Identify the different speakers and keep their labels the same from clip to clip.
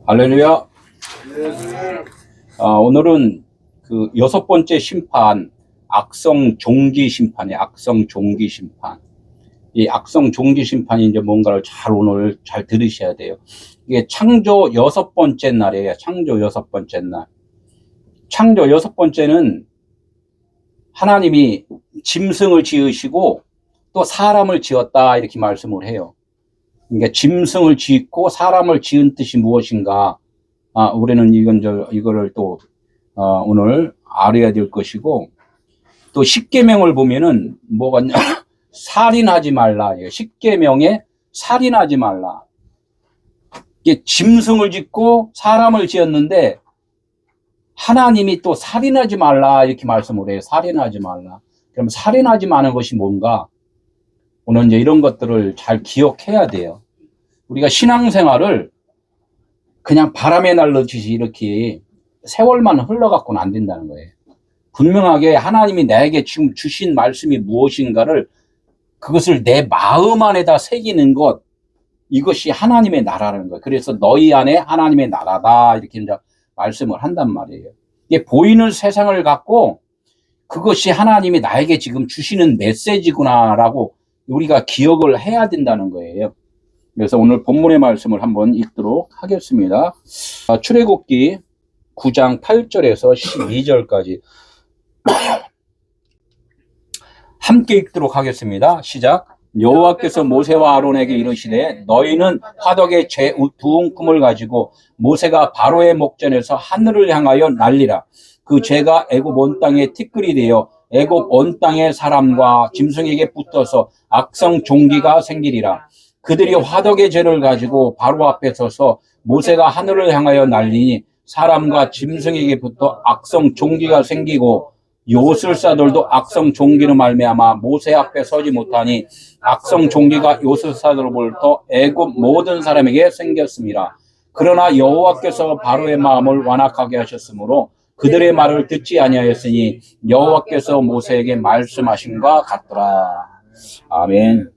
Speaker 1: 할렐루야. 오늘은 그 6번째 심판, 악성 종기 심판이에요. 악성 종기 심판. 이 악성 종기 심판이 이제 뭔가를 오늘 잘 들으셔야 돼요. 이게 창조 6번째 날이에요. 창조 6번째 날. 창조 6번째는 하나님이 짐승을 지으시고 또 사람을 지었다 이렇게 말씀을 해요. 그러니까 짐승을 짓고 사람을 지은 뜻이 무엇인가? 우리는 이거를 또 오늘 알아야 될 것이고, 또 십계명을 보면은 뭐가 있냐? 살인하지 말라. 십계명에 살인하지 말라. 이게 짐승을 짓고 사람을 지었는데 하나님이 또 살인하지 말라 이렇게 말씀을 해요. 살인하지 말라. 그럼 살인하지 마는 것이 뭔가? 오늘 이제 이런 것들을 잘 기억해야 돼요. 우리가 신앙생활을 그냥 바람에 날르듯이 이렇게 세월만 흘러갖고는 안 된다는 거예요. 분명하게 하나님이 나에게 지금 주신 말씀이 무엇인가를 그것을 내 마음 안에다 새기는 것, 이것이 하나님의 나라라는 거예요. 그래서 너희 안에 하나님의 나라다 이렇게 이제 말씀을 한단 말이에요. 이게 보이는 세상을 갖고 그것이 하나님이 나에게 지금 주시는 메시지구나라고 우리가 기억을 해야 된다는 거예요. 그래서 오늘 본문의 말씀을 한번 읽도록 하겠습니다. 출애굽기 9장 8절에서 12절까지 함께 읽도록 하겠습니다. 시작. 여호와께서 모세와 아론에게 이르시되 너희는 화덕에 재 두은 꿈을 가지고 모세가 바로의 목전에서 하늘을 향하여 날리라. 그 재가 애굽 온 땅에 티끌이 되어 애굽 온 땅의 사람과 짐승에게 붙어서 악성 종기가 생기리라. 그들이 화덕의 재를 가지고 바로 앞에 서서 모세가 하늘을 향하여 날리니 사람과 짐승에게 붙어 악성 종기가 생기고 요술사들도 악성 종기로 말미암아 모세 앞에 서지 못하니 악성 종기가 요술사들로부터 애굽 모든 사람에게 생겼습니다. 그러나 여호와께서 바로의 마음을 완악하게 하셨으므로 그들의 말을 듣지 아니하였으니 여호와께서 모세에게 말씀하신과 같더라. 아멘.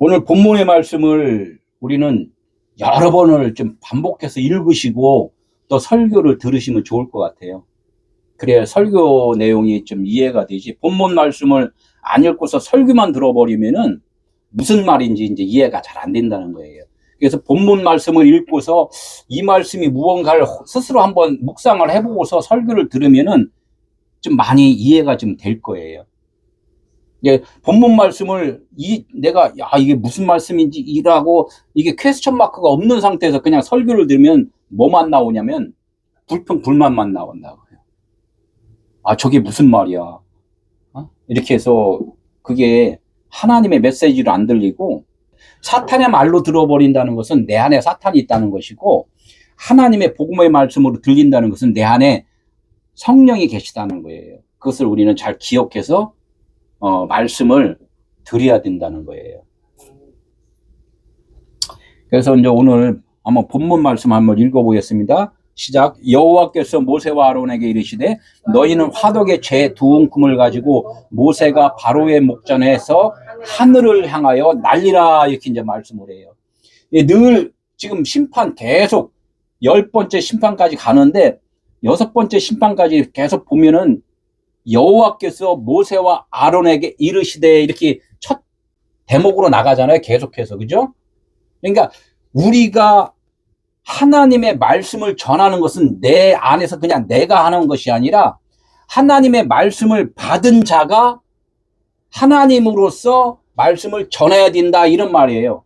Speaker 1: 오늘 본문의 말씀을 우리는 여러 번을 좀 반복해서 읽으시고 또 설교를 들으시면 좋을 것 같아요. 그래야 설교 내용이 좀 이해가 되지. 본문 말씀을 안 읽고서 설교만 들어버리면은 무슨 말인지 이제 이해가 잘 안 된다는 거예요. 그래서 본문 말씀을 읽고서 이 말씀이 무언가를 스스로 한번 묵상을 해보고서 설교를 들으면은 좀 많이 이해가 좀 될 거예요. 예, 본문 말씀을 내가 이게 무슨 말씀인지 이라고 이게 퀘스천 마크가 없는 상태에서 그냥 설교를 들으면 뭐만 나오냐면 불평불만만 나온다고요. 저게 무슨 말이야? 이렇게 해서 그게 하나님의 메시지로 안 들리고 사탄의 말로 들어버린다는 것은 내 안에 사탄이 있다는 것이고 하나님의 복음의 말씀으로 들린다는 것은 내 안에 성령이 계시다는 거예요. 그것을 우리는 잘 기억해서 말씀을 드려야 된다는 거예요. 그래서 이제 오늘 한번 본문 말씀 한번 읽어보겠습니다. 시작. 여호와께서 모세와 아론에게 이르시되 너희는 화덕에 재 두은 꿈을 가지고 모세가 바로의 목전에서 하늘을 향하여 날리라 이렇게 이제 말씀을 해요. 늘 지금 심판 계속 10번째 심판까지 가는데 6번째 심판까지 계속 보면은 여호와께서 모세와 아론에게 이르시되 이렇게 첫 대목으로 나가잖아요. 계속해서. 그죠? 그러니까 우리가 하나님의 말씀을 전하는 것은 내 안에서 그냥 내가 하는 것이 아니라 하나님의 말씀을 받은 자가 하나님으로서 말씀을 전해야 된다 이런 말이에요.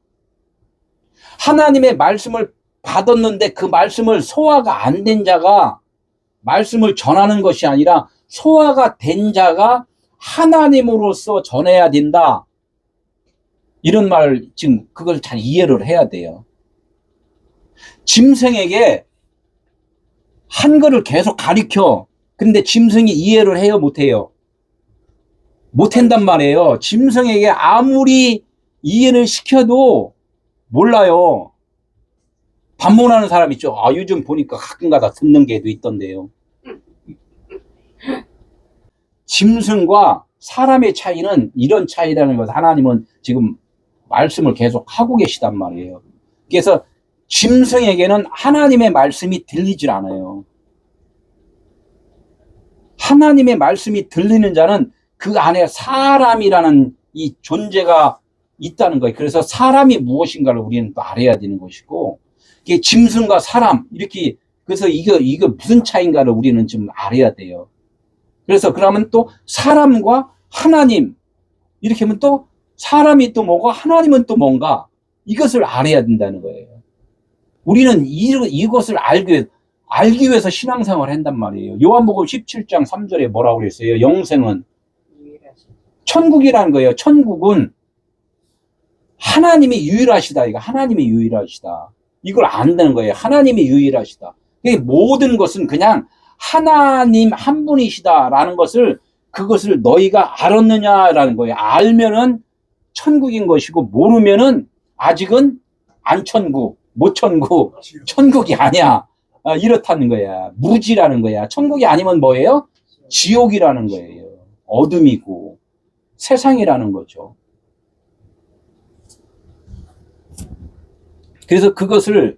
Speaker 1: 하나님의 말씀을 받았는데 그 말씀을 소화가 안 된 자가 말씀을 전하는 것이 아니라 소화가 된 자가 하나님으로서 전해야 된다. 이런 말 지금 그걸 잘 이해를 해야 돼요. 짐승에게 한글을 계속 가르쳐. 근데 짐승이 이해를 해요, 못해요? 못한단 말이에요. 짐승에게 아무리 이해를 시켜도 몰라요. 반문하는 사람 있죠. 요즘 보니까 가끔가다 듣는 게도 있던데요. 짐승과 사람의 차이는 이런 차이라는 것을 하나님은 지금 말씀을 계속 하고 계시단 말이에요. 그래서 짐승에게는 하나님의 말씀이 들리질 않아요. 하나님의 말씀이 들리는 자는 그 안에 사람이라는 이 존재가 있다는 거예요. 그래서 사람이 무엇인가를 우리는 또 알아야 되는 것이고, 이게 짐승과 사람, 이렇게, 그래서 이거 무슨 차이인가를 우리는 좀 알아야 돼요. 그래서 그러면 또 사람과 하나님, 이렇게 하면 또 사람이 또 뭐고 하나님은 또 뭔가, 이것을 알아야 된다는 거예요. 우리는 이것을 알기 위해서 신앙생활을 한단 말이에요. 요한복음 17장 3절에 뭐라고 그랬어요? 영생은 천국이라는 거예요. 천국은 하나님이 유일하시다. 이거 하나님이 유일하시다. 이걸 안다는 거예요. 하나님이 유일하시다. 모든 것은 그냥 하나님 한 분이시다라는 것을, 그것을 너희가 알았느냐라는 거예요. 알면은 천국인 것이고, 모르면은 아직은 안 천국, 못 천국, 천국이 아니야. 이렇다는 거야. 무지라는 거야. 천국이 아니면 뭐예요? 지옥이라는 거예요. 어둠이고 세상이라는 거죠. 그래서 그것을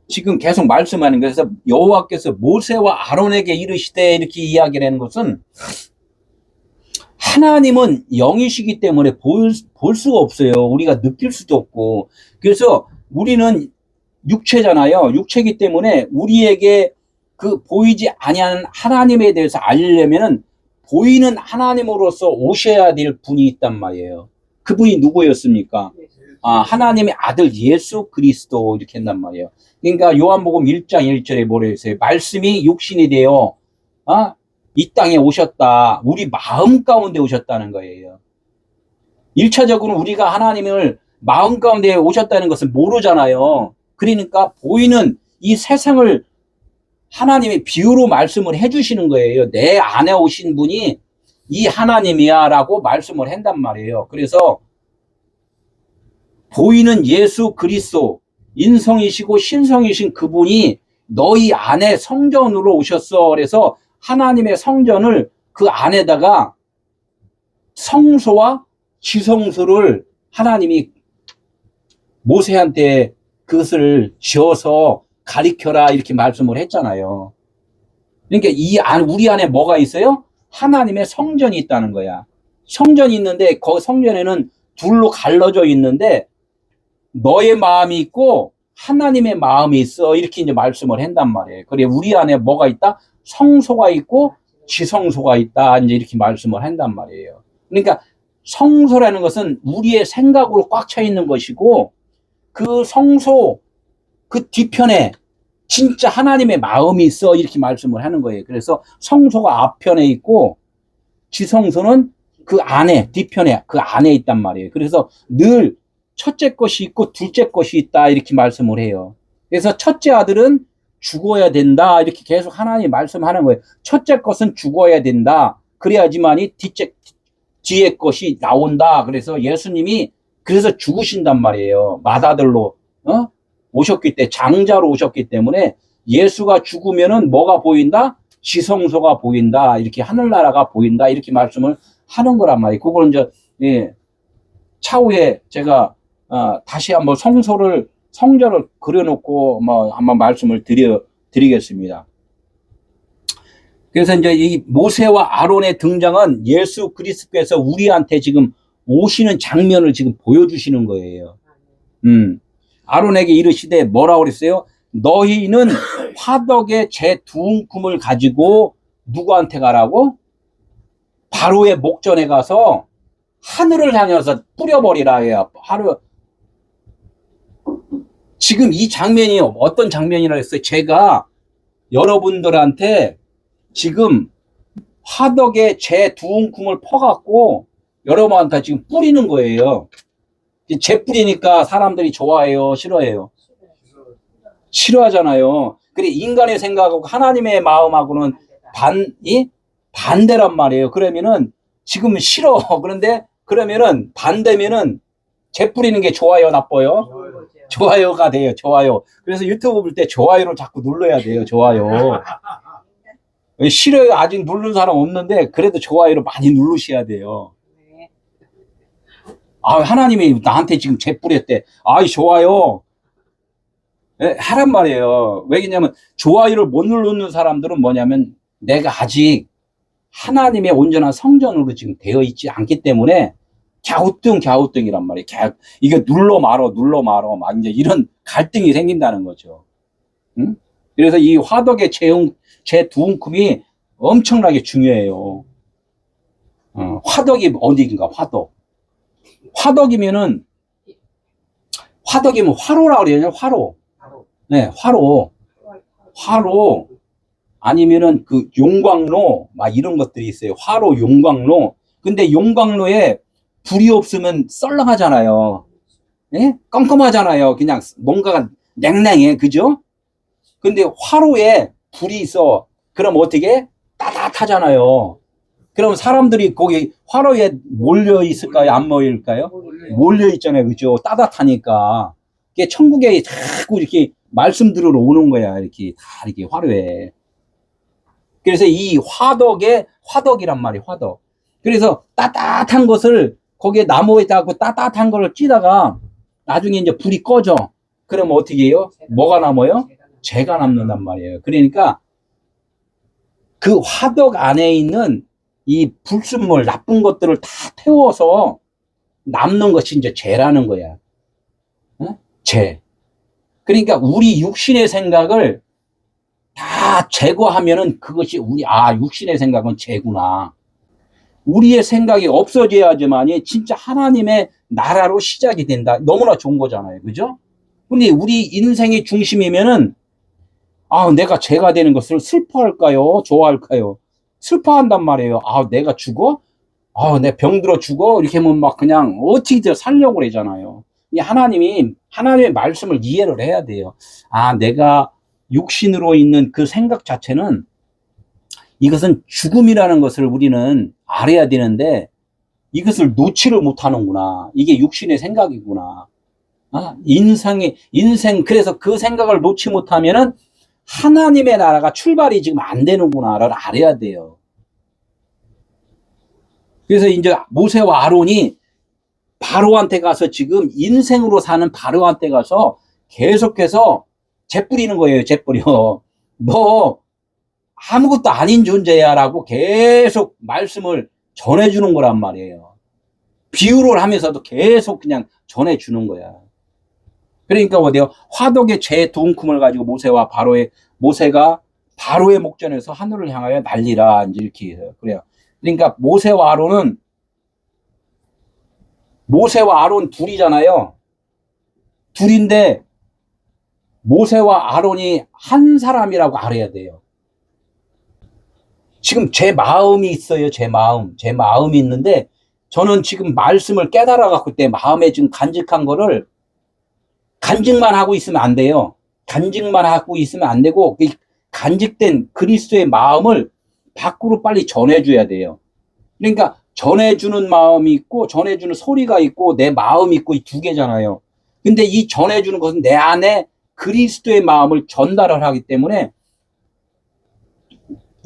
Speaker 1: 지금 계속 말씀하는 거예요. 그래서 여호와께서 모세와 아론에게 이르시되, 이렇게 이야기를 하는 것은, 하나님은 영이시기 때문에 볼 수가 없어요. 우리가 느낄 수도 없고. 그래서 우리는 육체잖아요. 육체이기 때문에 우리에게 그 보이지 아니하는 하나님에 대해서 알려면은 보이는 하나님으로서 오셔야 될 분이 있단 말이에요. 그분이 누구였습니까? 하나님의 아들 예수 그리스도, 이렇게 한단 말이에요. 그러니까 요한복음 1장 1절에 뭐라 했어요? 말씀이 육신이 되어 이 땅에 오셨다. 우리 마음 가운데 오셨다는 거예요. 1차적으로 우리가 하나님을 마음 가운데 오셨다는 것은 모르잖아요. 그러니까 보이는 이 세상을 하나님의 비유로 말씀을 해주시는 거예요. 내 안에 오신 분이 이 하나님이야 라고 말씀을 한단 말이에요. 그래서 보이는 예수 그리스도, 인성이시고 신성이신 그분이 너희 안에 성전으로 오셨어. 그래서 하나님의 성전을 그 안에다가 성소와 지성소를 하나님이 모세한테 그것을 지어서 가리켜라, 이렇게 말씀을 했잖아요. 그러니까 우리 안에 뭐가 있어요? 하나님의 성전이 있다는 거야. 성전이 있는데, 그 성전에는 둘로 갈라져 있는데, 너의 마음이 있고 하나님의 마음이 있어, 이렇게 이제 말씀을 한단 말이에요. 그래, 우리 안에 뭐가 있다? 성소가 있고 지성소가 있다, 이제 이렇게 말씀을 한단 말이에요. 그러니까 성소라는 것은 우리의 생각으로 꽉 차 있는 것이고, 그 성소 그 뒤편에 진짜 하나님의 마음이 있어, 이렇게 말씀을 하는 거예요. 그래서 성소가 앞편에 있고 지성소는 그 안에, 뒤편에, 그 안에 있단 말이에요. 그래서 늘 첫째 것이 있고 둘째 것이 있다, 이렇게 말씀을 해요. 그래서 첫째 아들은 죽어야 된다, 이렇게 계속 하나님이 말씀하는 거예요. 첫째 것은 죽어야 된다. 그래야지만이 뒤에 것이 나온다. 그래서 예수님이 그래서 죽으신단 말이에요. 맏아들로 오셨기 때문에, 장자로 오셨기 때문에 예수가 죽으면은 뭐가 보인다? 지성소가 보인다. 이렇게 하늘나라가 보인다. 이렇게 말씀을 하는 거란 말이에요. 그걸 이제 차후에 제가 다시 한번 성전을 그려놓고 한번 말씀을 드리겠습니다. 그래서 이제 이 모세와 아론의 등장은 예수 그리스도께서 우리한테 지금 오시는 장면을 지금 보여주시는 거예요. 아론에게 이르시되 뭐라고 그랬어요? 너희는 화덕에 제 두 움큼을 가지고 누구한테 가라고? 바로의 목전에 가서 하늘을 향해서 뿌려버리라 해요. 지금 이 장면이 어떤 장면이라 했어요? 제가 여러분들한테 지금 화덕에 제 두 움큼을 퍼갖고 여러분한테 지금 뿌리는 거예요. 재 뿌리니까 사람들이 좋아해요, 싫어해요? 싫어하잖아요. 그래, 인간의 생각하고 하나님의 마음하고는 반대란 말이에요. 그러면은 지금 싫어. 그런데 그러면은 반대면은 재 뿌리는 게 좋아요, 나빠요? 좋아요가 돼요, 좋아요. 그래서 유튜브 볼 때 좋아요를 자꾸 눌러야 돼요, 좋아요. 싫어요, 아직 누른 사람 없는데 그래도 좋아요를 많이 누르셔야 돼요. 아, 하나님이 나한테 지금 재 뿌렸대. 아이, 좋아요. 예, 하란 말이에요. 왜냐면 좋아요를 못 누르는 사람들은 뭐냐면 내가 아직 하나님의 온전한 성전으로 지금 되어 있지 않기 때문에 갸우뚱이란 말이에요. 이게 눌러 말어. 막 이제 이런 갈등이 생긴다는 거죠. 응? 그래서 이 화덕의 재두움금이 엄청나게 중요해요. 화덕이 어디인가, 화덕. 화덕이면 화로라고 그래요. 화로. 네, 화로. 아니면은 그 용광로, 막 이런 것들이 있어요. 화로, 용광로. 근데 용광로에 불이 없으면 썰렁하잖아요. 예? 껌껌하잖아요. 그냥 뭔가가 냉랭해. 그죠? 근데 화로에 불이 있어. 그럼 어떻게? 따뜻하잖아요. 그럼 사람들이 거기 화로에 몰려 있을까요? 안 몰릴까요? 몰려 있잖아요. 그죠? 따뜻하니까. 이게 천국에 자꾸 이렇게 말씀 들으러 오는 거야. 이렇게 다 이렇게 화로에. 그래서 이 화덕이란 말이에요. 화덕. 그래서 따뜻한 것을 거기에 나무에다 그 따뜻한 거를 찌다가 나중에 이제 불이 꺼져. 그럼 어떻게 해요? 뭐가 남아요? 재가 남는단 말이에요. 그러니까 그 화덕 안에 있는 이 불순물, 나쁜 것들을 다 태워서 남는 것이 이제 재라는 거야. 어? 재. 그러니까 우리 육신의 생각을 다 제거하면은 그것이 육신의 생각은 재구나. 우리의 생각이 없어져야지만이 진짜 하나님의 나라로 시작이 된다. 너무나 좋은 거잖아요. 그죠? 근데 우리 인생의 중심이면은, 내가 죄가 되는 것을 슬퍼할까요? 좋아할까요? 슬퍼한단 말이에요. 내가 죽어? 내 병들어 죽어? 이렇게 하면 막 그냥 어떻게든 살려고 그러잖아요. 하나님의 말씀을 이해를 해야 돼요. 내가 육신으로 있는 그 생각 자체는 이것은 죽음이라는 것을 우리는 알아야 되는데 이것을 놓지를 못하는구나. 이게 육신의 생각이구나. 인생, 그래서 그 생각을 놓지 못하면은 하나님의 나라가 출발이 지금 안 되는구나를 알아야 돼요. 그래서 이제 모세와 아론이 바로한테 가서 지금 인생으로 사는 바로한테 가서 계속해서 재 뿌리는 거예요. 재 뿌려. 너 아무것도 아닌 존재야 라고 계속 말씀을 전해주는 거란 말이에요. 비유를 하면서도 계속 그냥 전해주는 거야. 그러니까 어디요? 화덕의 재두움금을 가지고 모세가 바로의 목전에서 하늘을 향하여 날리라. 이제 이렇게 해요. 그래요. 그러니까 모세와 아론 둘이잖아요. 둘인데 모세와 아론이 한 사람이라고 알아야 돼요. 지금 제 마음이 있어요. 제 마음이 있는데 저는 지금 말씀을 깨달아갖고 내 마음에 지금 간직한 거를 간직만 하고 있으면 안 돼요. 간직만 하고 있으면 안 되고 간직된 그리스도의 마음을 밖으로 빨리 전해줘야 돼요. 그러니까 전해주는 마음이 있고 전해주는 소리가 있고 내 마음이 있고 이 두 개잖아요. 근데 이 전해주는 것은 내 안에 그리스도의 마음을 전달을 하기 때문에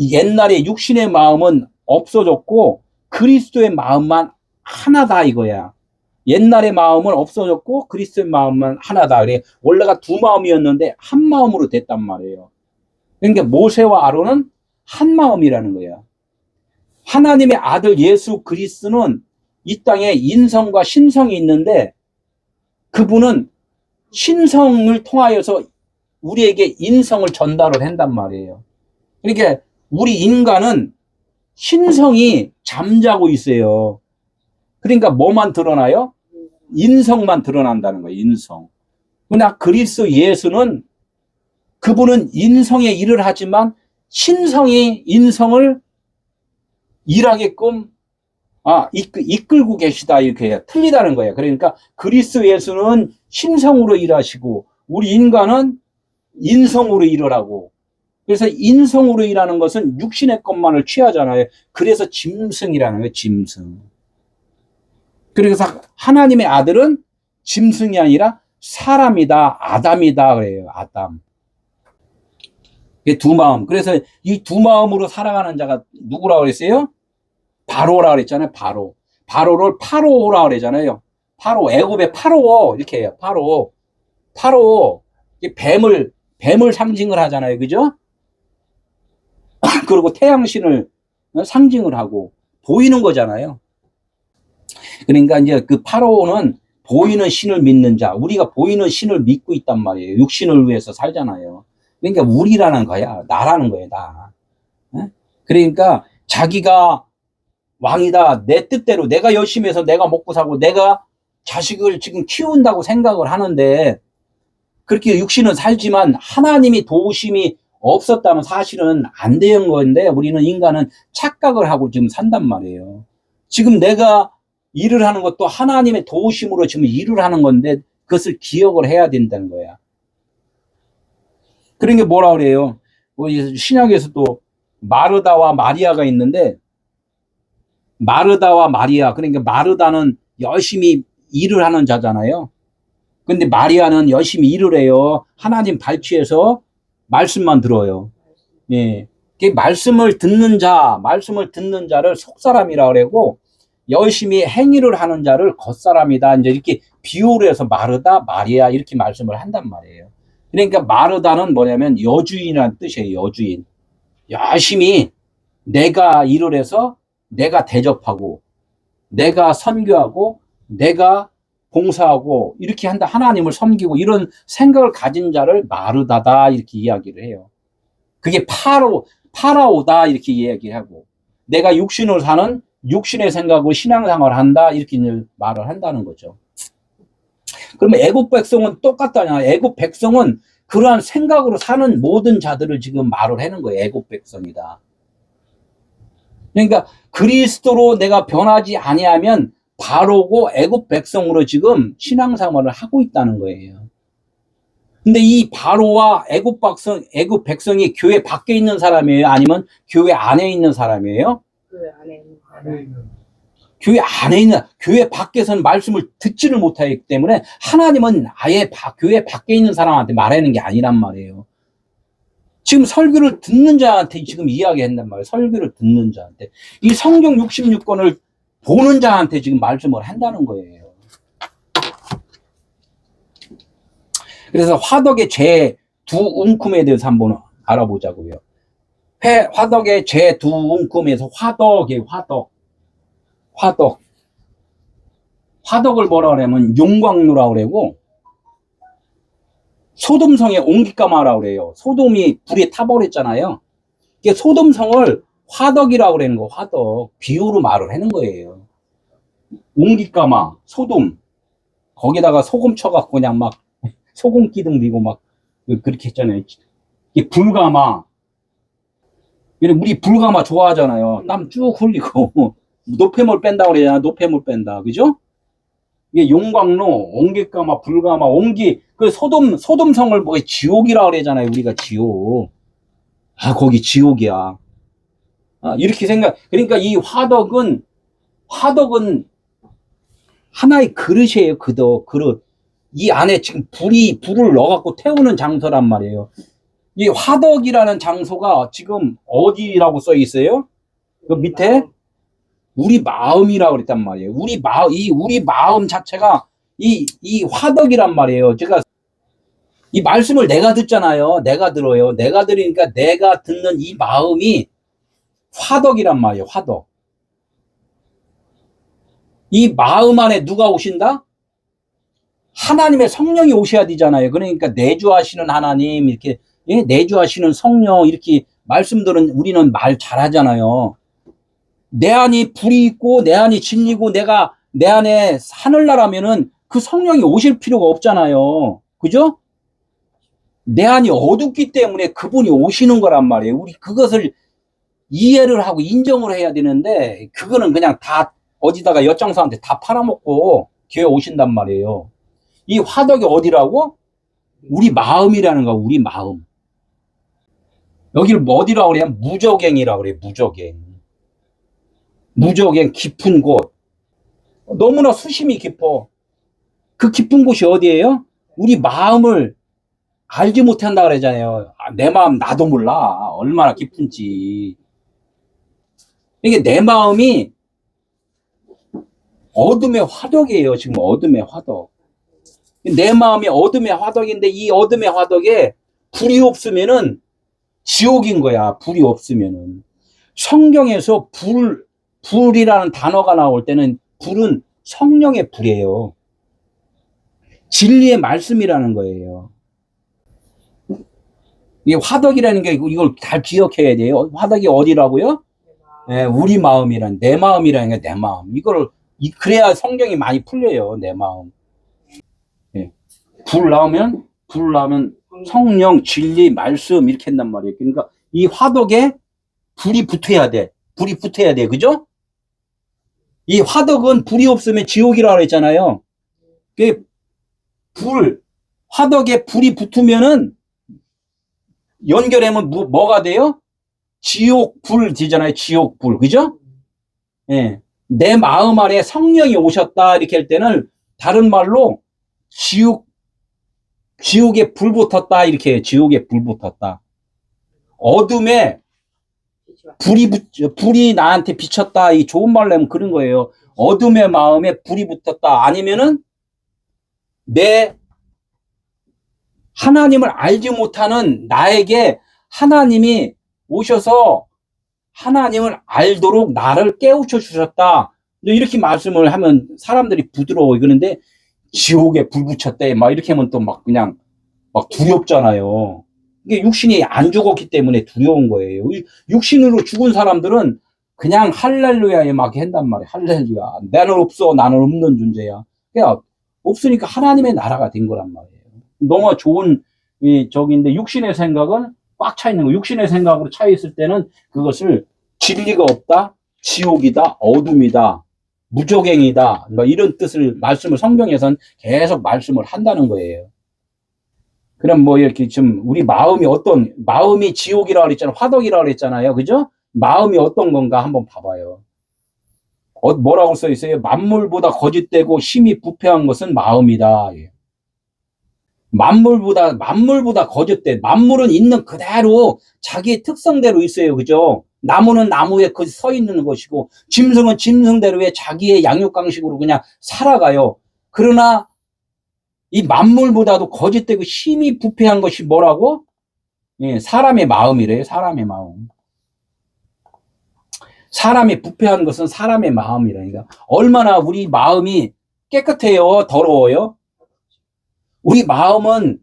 Speaker 1: 옛날에 육신의 마음은 없어졌고 그리스도의 마음만 하나다 이거야. 옛날의 마음은 없어졌고 그리스도의 마음만 하나다. 그래 원래가 두 마음이었는데 한 마음으로 됐단 말이에요. 그러니까 모세와 아론은 한 마음이라는 거야. 하나님의 아들 예수 그리스도는 이 땅에 인성과 신성이 있는데 그분은 신성을 통하여서 우리에게 인성을 전달을 한단 말이에요. 그러니까 우리 인간은 신성이 잠자고 있어요. 그러니까 뭐만 드러나요? 인성만 드러난다는 거예요. 인성. 그러나 그리스도 예수는 그분은 인성의 일을 하지만 신성이 인성을 일하게끔 이끌고 계시다 이렇게 해요. 틀리다는 거예요. 그러니까 그리스도 예수는 신성으로 일하시고 우리 인간은 인성으로 일을 하고 그래서 인성으로 일하는 것은 육신의 것만을 취하잖아요. 그래서 짐승이라는 거예요. 짐승. 그래서 하나님의 아들은 짐승이 아니라 사람이다. 아담이다 그래요. 아담. 두 마음. 그래서 이 두 마음으로 살아가는 자가 누구라고 그랬어요? 바로라 그랬잖아요. 바로를 파로라 그러잖아요. 파로, 애굽의 파로, 이렇게 해요. 파로, 뱀을 상징을 하잖아요. 그죠? 그리고 태양신을 상징을 하고, 보이는 거잖아요. 그러니까 이제 그 파로는 보이는 신을 믿는 자, 우리가 보이는 신을 믿고 있단 말이에요. 육신을 위해서 살잖아요. 그러니까 우리라는 거야. 나라는 거예요, 나. 그러니까 자기가 왕이다. 내 뜻대로 내가 열심히 해서 내가 먹고 사고 내가 자식을 지금 키운다고 생각을 하는데 그렇게 육신은 살지만 하나님이 도우심이 없었다면 사실은 안 되는 건데 우리는 인간은 착각을 하고 지금 산단 말이에요. 지금 내가 일을 하는 것도 하나님의 도우심으로 지금 일을 하는 건데 그것을 기억을 해야 된다는 거야. 그런 게 뭐라 그래요? 신약에서도 마르다와 마리아가 있는데 마르다와 마리아, 그러니까 마르다는 열심히 일을 하는 자잖아요. 근데 마리아는 열심히 일을 해요. 하나님 발치해서 말씀만 들어요. 예. 말씀을 듣는 자를 속사람이라 그러고 열심히 행위를 하는 자를 겉사람이다. 이제 이렇게 비유를 해서 마르다, 마리아 이렇게 말씀을 한단 말이에요. 그러니까 마르다는 뭐냐면 여주인이라는 뜻이에요. 여주인. 열심히 내가 일을 해서 내가 대접하고 내가 선교하고 내가 봉사하고 이렇게 한다. 하나님을 섬기고 이런 생각을 가진 자를 마르다다 이렇게 이야기를 해요. 그게 파라오다 이렇게 이야기를 하고 내가 육신으로 사는 육신의 생각으로 신앙생활을 한다 이렇게 말을 한다는 거죠. 그러면 애국 백성은 똑같다냐. 애국 백성은 그러한 생각으로 사는 모든 자들을 지금 말을 하는 거예요. 애국 백성이다. 그러니까 그리스도로 내가 변하지 아니하면 바로고 애국 백성으로 지금 신앙생활을 하고 있다는 거예요. 근데 이 바로와 애국 백성이 교회 밖에 있는 사람이에요? 아니면 교회 안에 있는 사람이에요?
Speaker 2: 교회 안에 있는 사람.
Speaker 1: 교회 밖에서는 말씀을 듣지를 못하기 때문에 하나님은 아예 교회 밖에 있는 사람한테 말하는 게 아니란 말이에요. 지금 설교를 듣는 자한테 지금 이야기한단 말이에요. 설교를 듣는 자한테. 이 성경 66권을 보는 자한테 지금 말씀을 한다는 거예요. 그래서 화덕의 제2 웅큼에 대해서 한번 알아보자고요. 화덕의 제2 웅큼에서 화덕을 뭐라 그러냐면 용광로라고 그러고 소돔성의 옹기까마라고 그래요. 소돔이 불에 타버렸잖아요. 이게 소돔성을 화덕이라고 그러는 거, 화덕. 비유로 말을 하는 거예요. 옹기까마, 소돔. 거기다가 소금 쳐갖고 그냥 막 소금 기둥 비고 막 그렇게 했잖아요. 이게 불가마. 우리 불가마 좋아하잖아요. 땀 쭉 흘리고. 노폐물 뺀다고 그러잖아. 노폐물 뺀다. 그죠? 이게 용광로, 옹기까마, 불가마, 그 소돔성을 뭐 지옥이라고 그러잖아요. 우리가 지옥. 거기 지옥이야. 이렇게 그러니까 이 화덕은 하나의 그릇이에요. 그릇. 이 안에 지금 불을 넣어갖고 태우는 장소란 말이에요. 이 화덕이라는 장소가 지금 어디라고 써 있어요? 그 밑에 우리 마음이라고 그랬단 말이에요. 우리 마음 자체가 이 화덕이란 말이에요. 제가 이 말씀을 내가 듣잖아요. 내가 들어요. 내가 들으니까 내가 듣는 이 마음이 화덕이란 말이에요. 화덕. 이 마음 안에 누가 오신다? 하나님의 성령이 오셔야 되잖아요. 그러니까 내주하시는 하나님, 이렇게, 내주하시는 성령, 이렇게 말씀들은 우리는 말 잘하잖아요. 내 안이 불이 있고, 내 안이 진리고, 내 안에 하늘나라면은 그 성령이 오실 필요가 없잖아요. 그죠? 내 안이 어둡기 때문에 그분이 오시는 거란 말이에요. 우리 그것을 이해를 하고 인정을 해야 되는데, 그거는 그냥 다 어디다가 엿장사한테 다 팔아먹고 교회 오신단 말이에요. 이 화덕이 어디라고? 우리 마음이라는 거야, 우리 마음. 여기를 어디라고 그래요? 무저갱이라고 그래요, 무저갱. 무저갱, 깊은 곳. 너무나 수심이 깊어. 그 깊은 곳이 어디예요? 우리 마음을 알지 못한다 그러잖아요. 내 마음 나도 몰라. 얼마나 깊은지. 이게 내 마음이 어둠의 화덕이에요. 지금 어둠의 화덕. 내 마음이 어둠의 화덕인데 이 어둠의 화덕에 불이 없으면은 지옥인 거야. 불이 없으면은. 성경에서 불이라는 단어가 나올 때는 불은 성령의 불이에요. 진리의 말씀이라는 거예요. 이 화덕이라는 게 이걸 잘 기억해야 돼요. 화덕이 어디라고요? 네, 우리 마음이란, 내 마음이라는 게 내 마음. 그래야 성경이 많이 풀려요. 내 마음. 네. 불 나오면 성령, 진리, 말씀 이렇게 한단 말이에요. 그러니까 이 화덕에 불이 붙어야 돼. 불이 붙어야 돼. 그죠? 이 화덕은 불이 없으면 지옥이라고 했잖아요. 화덕에 불이 붙으면은 연결하면 뭐가 돼요? 지옥불 되잖아요. 지옥불. 그죠? 예. 내 마음 안에 성령이 오셨다. 이렇게 할 때는 다른 말로 지옥에 불 붙었다. 이렇게 해요. 지옥에 불 붙었다. 어둠에 불이 나한테 비쳤다. 이 좋은 말로 하면 그런 거예요. 어둠의 마음에 불이 붙었다. 아니면은 하나님을 알지 못하는 나에게 하나님이 오셔서 하나님을 알도록 나를 깨우쳐 주셨다. 이렇게 말씀을 하면 사람들이 부드러워. 그런데 지옥에 불 붙였대. 막 이렇게 하면 또 그냥 두렵잖아요. 이게 육신이 안 죽었기 때문에 두려운 거예요. 육신으로 죽은 사람들은 그냥 할렐루야에 막 한단 말이에요. 할렐루야. 나는 없어. 나는 없는 존재야. 그냥 없으니까 하나님의 나라가 된 거란 말이에요. 너무 좋은 적인데 육신의 생각은 꽉 차 있는 거. 육신의 생각으로 차 있을 때는 그것을 진리가 없다, 지옥이다, 어둠이다, 무조갱이다, 이런 뜻을 말씀을 성경에서는 계속 말씀을 한다는 거예요. 그럼 이렇게 좀 우리 마음이 지옥이라고 그랬잖아요. 화덕이라고 그랬잖아요. 그죠? 마음이 어떤 건가 한번 봐봐요. 뭐라고 써 있어요? 만물보다 거짓되고 심히 부패한 것은 마음이다. 만물보다 거짓돼. 만물은 있는 그대로 자기의 특성대로 있어요. 그죠? 나무는 나무에 서 있는 것이고, 짐승은 짐승대로의 자기의 양육강식으로 그냥 살아가요. 그러나, 이 만물보다도 거짓되고 심히 부패한 것이 뭐라고? 예, 사람의 마음이래요. 사람의 마음. 사람이 부패한 것은 사람의 마음이라니까. 얼마나 우리 마음이 깨끗해요? 더러워요? 우리 마음은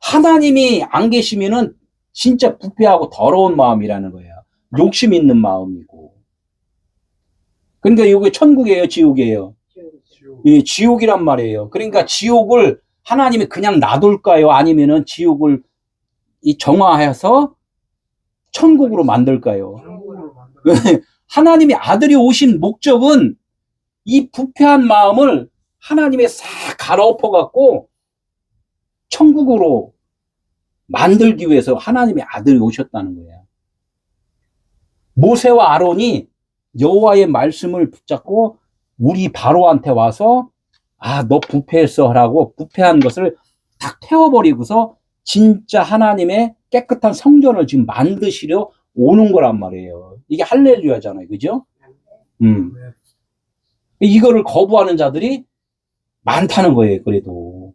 Speaker 1: 하나님이 안 계시면은 진짜 부패하고 더러운 마음이라는 거예요. 욕심 있는 마음이고. 그러니까 이게 천국이에요, 지옥이에요? 예, 지옥이란 말이에요. 그러니까 지옥을 하나님이 그냥 놔둘까요? 아니면은 지옥을 정화해서 천국으로 만들까요? 하나님의 아들이 오신 목적은 이 부패한 마음을 하나님이 싹 갈아엎어갖고 천국으로 만들기 위해서 하나님의 아들이 오셨다는 거예요. 모세와 아론이 여호와의 말씀을 붙잡고 우리 바로한테 와서 너 부패했어 라고 부패한 것을 딱 태워버리고서 진짜 하나님의 깨끗한 성전을 지금 만드시려 오는 거란 말이에요. 이게 할렐루야잖아요. 그죠? 이거를 거부하는 자들이 많다는 거예요. 그래도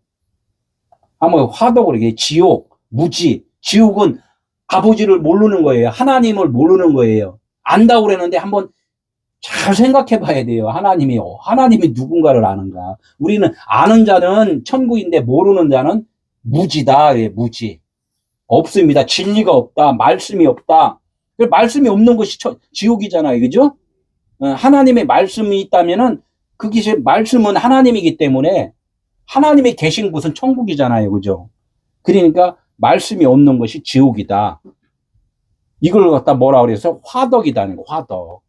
Speaker 1: 아마 화덕으로 이게 지옥, 무지. 지옥은 아버지를 모르는 거예요. 하나님을 모르는 거예요. 안다고 그랬는데 한번 잘 생각해 봐야 돼요. 하나님이 누군가를 아는가. 우리는 아는 자는 천국인데 모르는 자는 무지다. 예, 무지. 없습니다. 진리가 없다. 말씀이 없다. 말씀이 없는 것이 지옥이잖아요. 그죠? 하나님의 말씀이 있다면은 그게 말씀은 하나님이기 때문에 하나님이 계신 곳은 천국이잖아요. 그죠? 그러니까 말씀이 없는 것이 지옥이다. 이걸 갖다 뭐라 그래서 화덕이다는 거, 화덕.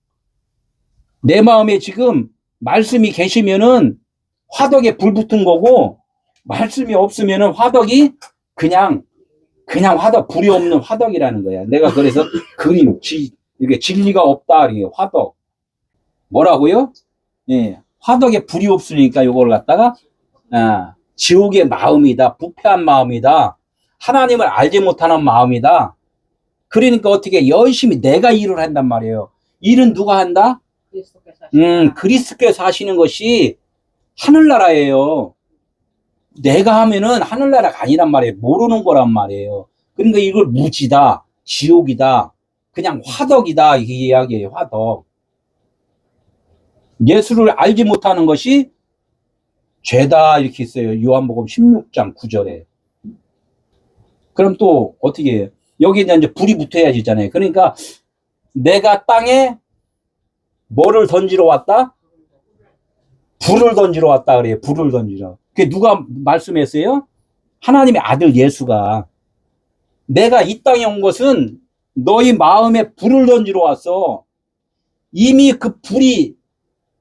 Speaker 1: 내 마음에 지금 말씀이 계시면은 화덕에 불 붙은 거고, 말씀이 없으면은 화덕이 그냥 화덕, 불이 없는 화덕이라는 거야. 내가 그래서 이게 진리가 없다. 이게 화덕. 뭐라고요? 예. 화덕에 불이 없으니까 이걸 갖다가, 지옥의 마음이다. 부패한 마음이다. 하나님을 알지 못하는 마음이다. 그러니까 어떻게 열심히 내가 일을 한단 말이에요. 일은 누가 한다?
Speaker 2: 그리스도께서 하시는
Speaker 1: 그리스도께서 사시는 것이 하늘나라예요. 내가 하면은 하늘나라가 아니란 말이에요. 모르는 거란 말이에요. 그러니까 이걸 무지다, 지옥이다, 그냥 화덕이다, 이게 이야기예요. 화덕. 예수를 알지 못하는 것이 죄다, 이렇게 있어요. 요한복음 16장 9절에. 그럼 또 어떻게 해요? 여기 이제 불이 붙어야 되잖아요. 그러니까 내가 땅에 뭐를 던지러 왔다? 불을 던지러 왔다 그래요. 불을 던지러. 그게 누가 말씀했어요? 하나님의 아들 예수가. 내가 이 땅에 온 것은 너희 마음에 불을 던지러 왔어. 이미 그 불이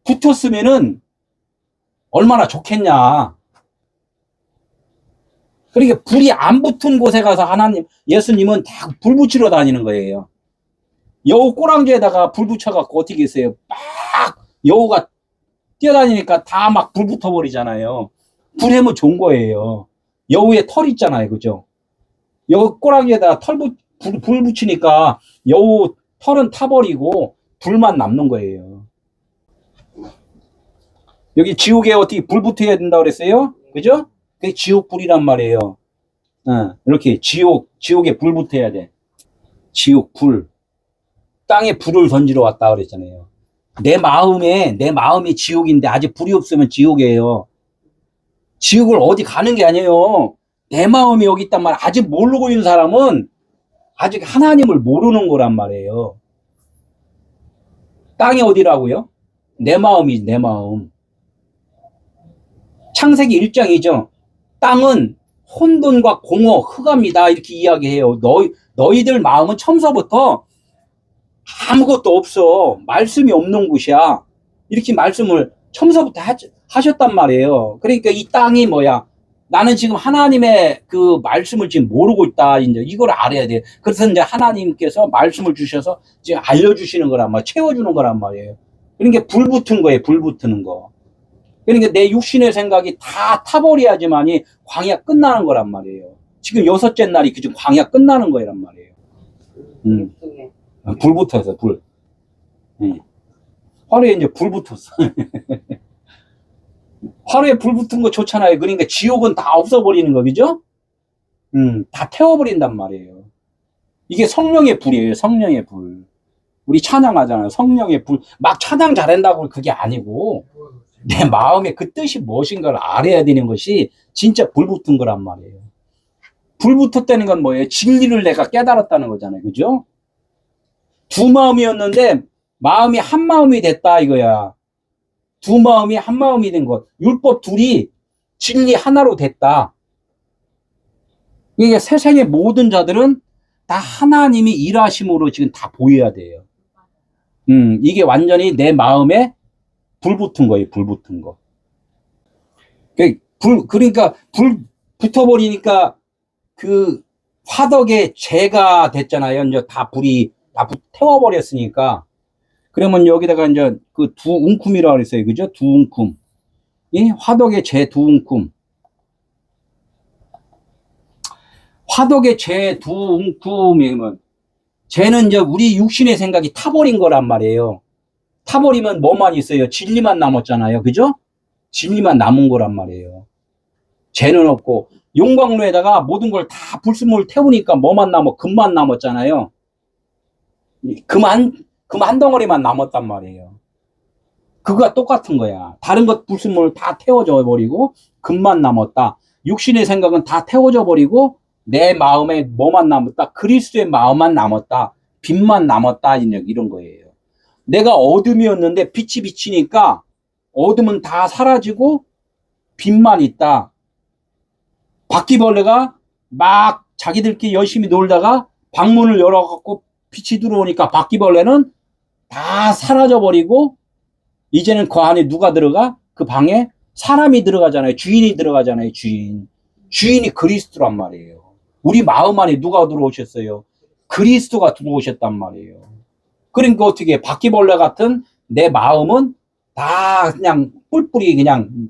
Speaker 1: 붙었으면은 얼마나 좋겠냐. 그러니까 불이 안 붙은 곳에 가서 예수님은 다 불 붙이러 다니는 거예요. 여우 꼬랑지에다가 불 붙여갖고 어떻게 했어요? 막 여우가 뛰어다니니까 다 막 불 붙어버리잖아요. 불하면 좋은 거예요. 여우의 털 있잖아요. 그죠? 여우 꼬랑지에다가 불 붙이니까 여우 털은 타버리고 불만 남는 거예요. 여기 지옥에 어떻게 불 붙어야 된다고 그랬어요? 그죠? 그게 지옥불이란 말이에요. 이렇게 지옥에 불 붙어야 돼. 지옥 불. 땅에 불을 던지러 왔다 그랬잖아요. 내 마음이 지옥인데 아직 불이 없으면 지옥이에요. 지옥을 어디 가는 게 아니에요. 내 마음이 여기 있단 말이에요. 아직 모르고 있는 사람은 아직 하나님을 모르는 거란 말이에요. 땅이 어디라고요? 내 마음이지, 내 마음. 창세기 1장이죠. 땅은 혼돈과 공허, 흑암이다. 이렇게 이야기해요. 너희들 마음은 처음서부터 아무것도 없어. 말씀이 없는 곳이야. 이렇게 말씀을 처음서부터 하셨단 말이에요. 그러니까 이 땅이 뭐야? 나는 지금 하나님의 그 말씀을 지금 모르고 있다. 이제 이걸 알아야 돼. 그래서 이제 하나님께서 말씀을 주셔서 지금 알려주시는 거란 말이에요. 채워주는 거란 말이에요. 그러니까 불 붙은 거예요. 불 붙는 거. 그러니까 내 육신의 생각이 다 타버려야지만이 광야 끝나는 거란 말이에요. 지금 6째 날이 지금 광야 끝나는 거란 말이에요. 불 붙어서 불. 화로에 이제 불 붙었어. 화로에 불 붙은 거 좋잖아요. 그러니까 지옥은 다 없어버리는 거, 그죠? 다 태워버린단 말이에요. 이게 성령의 불이에요. 성령의 불. 우리 찬양하잖아요. 성령의 불. 막 찬양 잘한다고 그게 아니고 내 마음에 그 뜻이 무엇인가를 알아야 되는 것이 진짜 불 붙은 거란 말이에요. 불 붙었다는 건 뭐예요? 진리를 내가 깨달았다는 거잖아요. 그죠? 두 마음이었는데 마음이 한 마음이 됐다 이거야. 두 마음이 한 마음이 된 것. 율법 둘이 진리 하나로 됐다. 이게 세상의 모든 자들은 다 하나님이 일하심으로 지금 다 보여야 돼요. 이게 완전히 내 마음에 불 붙은 거예요. 불 붙은 거. 그러니까 불 붙어버리니까 그 화덕의 죄가 됐잖아요. 이제 다 불이 다 태워버렸으니까. 그러면 여기다가 이제 그 두 웅큼이라고 그랬어요. 그죠? 두 웅큼. 이 화덕의 죄 두 웅큼. 화덕의 죄 두 웅큼이면 죄는 이제 우리 육신의 생각이 타버린 거란 말이에요. 타버리면 뭐만 있어요? 진리만 남았잖아요. 그죠? 진리만 남은 거란 말이에요. 죄는 없고 용광로에다가 모든 걸 다 불순물을 태우니까 뭐만 남아? 금만 남았잖아요. 금 한 덩어리만 남았단 말이에요. 그거가 똑같은 거야. 다른 것 불순물을 다 태워져 버리고 금만 남았다. 육신의 생각은 다 태워져 버리고 내 마음에 뭐만 남았다? 그리스도의 마음만 남았다. 빛만 남았다. 이런 거예요. 내가 어둠이었는데 빛이 비치니까 어둠은 다 사라지고 빛만 있다. 바퀴벌레가 막 자기들끼리 열심히 놀다가 방문을 열어갖고 빛이 들어오니까 바퀴벌레는 다 사라져버리고 이제는 그 안에 누가 들어가? 그 방에 사람이 들어가잖아요. 주인이 들어가잖아요. 주인이 그리스도란 말이에요. 우리 마음 안에 누가 들어오셨어요? 그리스도가 들어오셨단 말이에요. 그러니까 어떻게 바퀴벌레 같은 내 마음은 다 그냥 뿔뿔이 그냥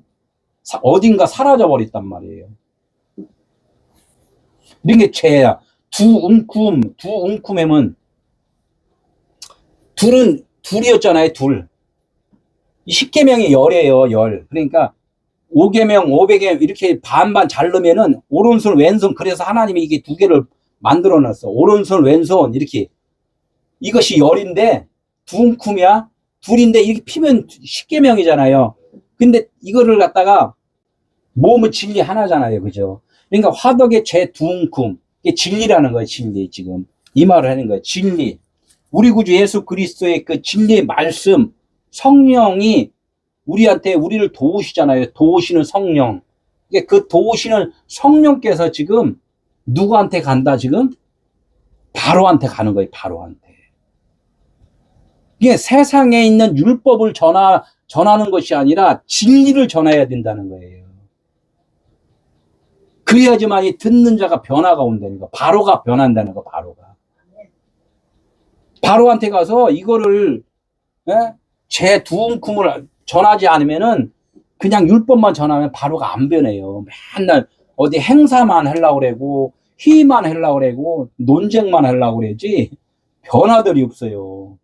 Speaker 1: 어딘가 사라져 버렸단 말이에요. 이런 게 죄야. 두 웅큼하면 둘은 둘이었잖아요. 둘. 이 10계명이 열이에요, 열. 그러니까 5계명, 500계명 이렇게 반반 자르면은 오른손, 왼손, 그래서 하나님이 이게 두 개를 만들어 놨어. 오른손, 왼손 이렇게. 이것이 열인데 둥쿰이야. 둘인데 이렇게 피면 10계명이잖아요. 근데 이거를 갖다가 몸은 진리 하나잖아요. 그죠? 그러니까 화덕의 재둥쿰. 이게 진리라는 거예요, 진리. 지금 이 말을 하는 거예요. 진리. 우리 구주 예수 그리스도의 그 진리의 말씀, 성령이 우리한테 우리를 도우시잖아요. 도우시는 성령. 그 도우시는 성령께서 지금 누구한테 간다 지금? 바로한테 가는 거예요. 바로한테. 이게 세상에 있는 율법을 전하는 것이 아니라 진리를 전해야 된다는 거예요. 그래야지만이 듣는 자가 변화가 온다는 거. 바로가 변한다는 거. 바로가. 바로한테 가서 이거를 제 두움꿈을 전하지 않으면은 그냥 율법만 전하면 바로가 안 변해요. 맨날 어디 행사만 하려고 그러고 희만 하려고 그러고 논쟁만 하려고 그러지 변화들이 없어요.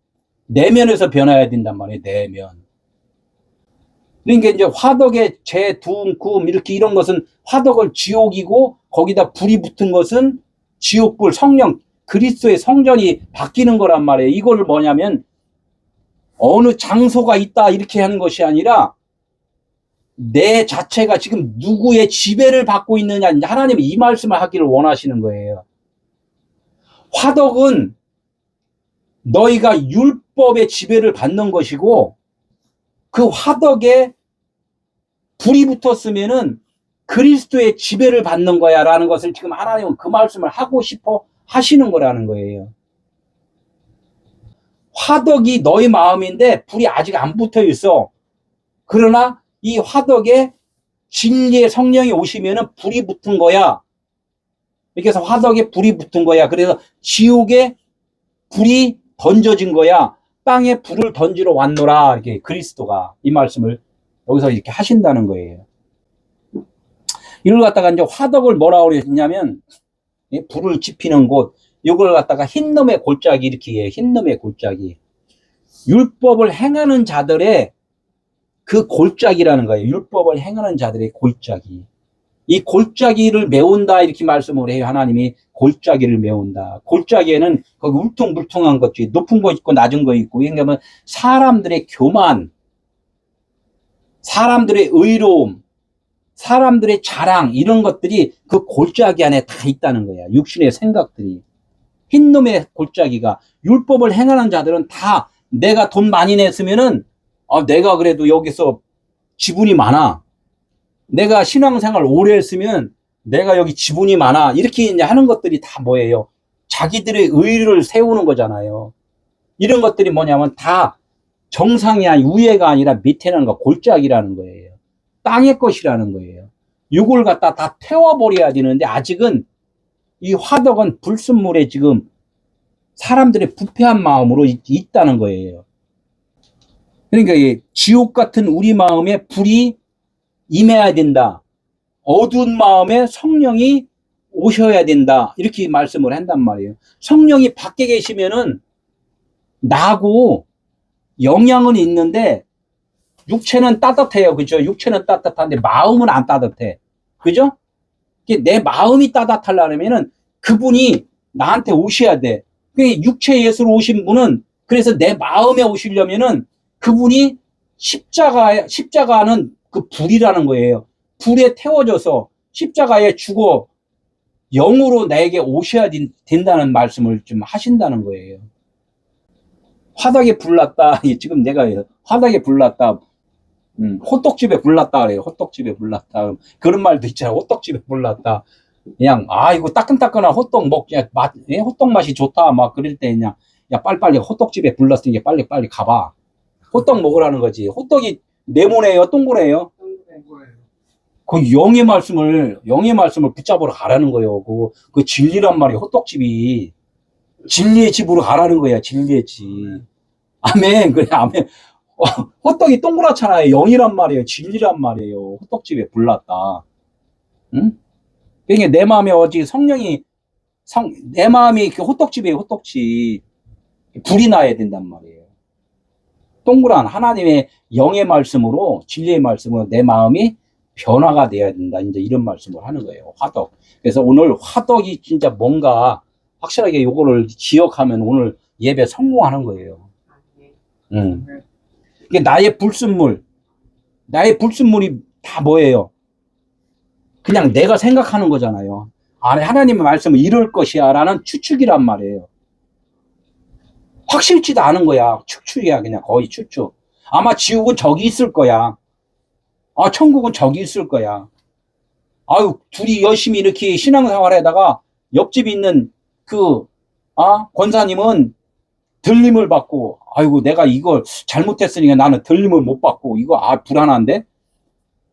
Speaker 1: 내면에서 변화해야 된단 말이에요. 내면. 그러니까 이제 화덕의 재두움꿈 이렇게 이런 것은 화덕을 지옥이고 거기다 불이 붙은 것은 지옥불 성령 그리스도의 성전이 바뀌는 거란 말이에요. 이걸 뭐냐면 어느 장소가 있다 이렇게 하는 것이 아니라 내 자체가 지금 누구의 지배를 받고 있느냐 하나님이 이 말씀을 하기를 원하시는 거예요. 화덕은 너희가 율법의 지배를 받는 것이고 그 화덕에 불이 붙었으면은 그리스도의 지배를 받는 거야 라는 것을 지금 하나님은 그 말씀을 하고 싶어 하시는 거라는 거예요. 화덕이 너희 마음인데 불이 아직 안 붙어 있어. 그러나 이 화덕에 진리의 성령이 오시면은 불이 붙은 거야. 이렇게 해서 화덕에 불이 붙은 거야. 그래서 지옥에 불이 던져진 거야. 땅에 불을 던지러 왔노라. 이렇게 그리스도가 이 말씀을 여기서 이렇게 하신다는 거예요. 이걸 갖다가 이제 화덕을 뭐라고 그랬냐면 불을 지피는 곳. 이걸 갖다가 흰놈의 골짜기 이렇게 해요. 흰놈의 골짜기. 율법을 행하는 자들의 그 골짜기라는 거예요. 율법을 행하는 자들의 골짜기. 이 골짜기를 메운다 이렇게 말씀을 해요. 하나님이 골짜기를 메운다. 골짜기에는 거기 울퉁불퉁한 것이 높은 거 있고 낮은 거 있고 그러니까 사람들의 교만, 사람들의 의로움, 사람들의 자랑 이런 것들이 그 골짜기 안에 다 있다는 거야. 육신의 생각들이. 흰놈의 골짜기가 율법을 행하는 자들은 다 내가 돈 많이 냈으면은 내가 그래도 여기서 지분이 많아. 내가 신앙생활 오래 했으면 내가 여기 지분이 많아. 이렇게 이제 하는 것들이 다 뭐예요? 자기들의 의를 세우는 거잖아요. 이런 것들이 뭐냐면 다 정상이 아니 위에가 아니라 밑에는 거 골짜기라는 거예요. 땅의 것이라는 거예요. 이걸 갖다 다 태워버려야 되는데 아직은 이 화덕은 불순물에 지금 사람들의 부패한 마음으로 있다는 거예요. 그러니까 이 지옥 같은 우리 마음에 불이 임해야 된다. 어두운 마음에 성령이 오셔야 된다. 이렇게 말씀을 한단 말이에요. 성령이 밖에 계시면은 나고 영향은 있는데 육체는 따뜻해요. 그죠? 육체는 따뜻한데 마음은 안 따뜻해. 그죠? 내 마음이 따뜻하려면은 그분이 나한테 오셔야 돼. 육체 예수로 오신 분은 그래서 내 마음에 오시려면은 그분이 십자가는 그 불이라는 거예요. 불에 태워져서 십자가에 죽어 영으로 나에게 오셔야 된다는 말씀을 좀 하신다는 거예요. 화덕에 불났다. 지금 내가 화덕에 불났다. 호떡집에 불났다 그래요. 호떡집에 불났다. 그런 말도 있잖아요. 호떡집에 불났다. 그냥 이거 따끈따끈한 호떡 호떡 맛이 좋다 막 그럴 때 그냥 야 빨리빨리 호떡집에 불났으니까 빨리 가봐. 호떡 먹으라는 거지. 호떡이 네모네요, 동그래요? 그 영의 말씀을 붙잡으러 가라는 거예요. 그 진리란 말이에요. 호떡집이 진리의 집으로 가라는 거야. 진리의 집. 아멘. 그래 아멘. 호떡이 동그랗잖아요. 영이란 말이에요. 진리란 말이에요. 호떡집에 불났다. 응? 그러니까 내 마음에 어디 내 마음이 그 호떡집이에요. 호떡집. 불이 나야 된단 말이에요. 동그란 하나님의 영의 말씀으로, 진리의 말씀으로 내 마음이 변화가 돼야 된다. 이제 이런 말씀을 하는 거예요. 화덕. 그래서 오늘 화덕이 진짜 뭔가 확실하게 요거를 기억하면 오늘 예배 성공하는 거예요. 이게 나의 불순물이 다 뭐예요? 그냥 내가 생각하는 거잖아요. 아니, 하나님의 말씀은 이럴 것이야 라는 추측이란 말이에요. 확실치도 않은 거야. 추측이야. 그냥 거의 추측. 아마 지옥은 저기 있을 거야. 아, 천국은 저기 있을 거야. 아유, 둘이 열심히 이렇게 신앙생활 하다가 옆집에 있는 권사님은 들림을 받고, 아이고, 내가 이걸 잘못했으니까 나는 들림을 못 받고, 이거, 불안한데?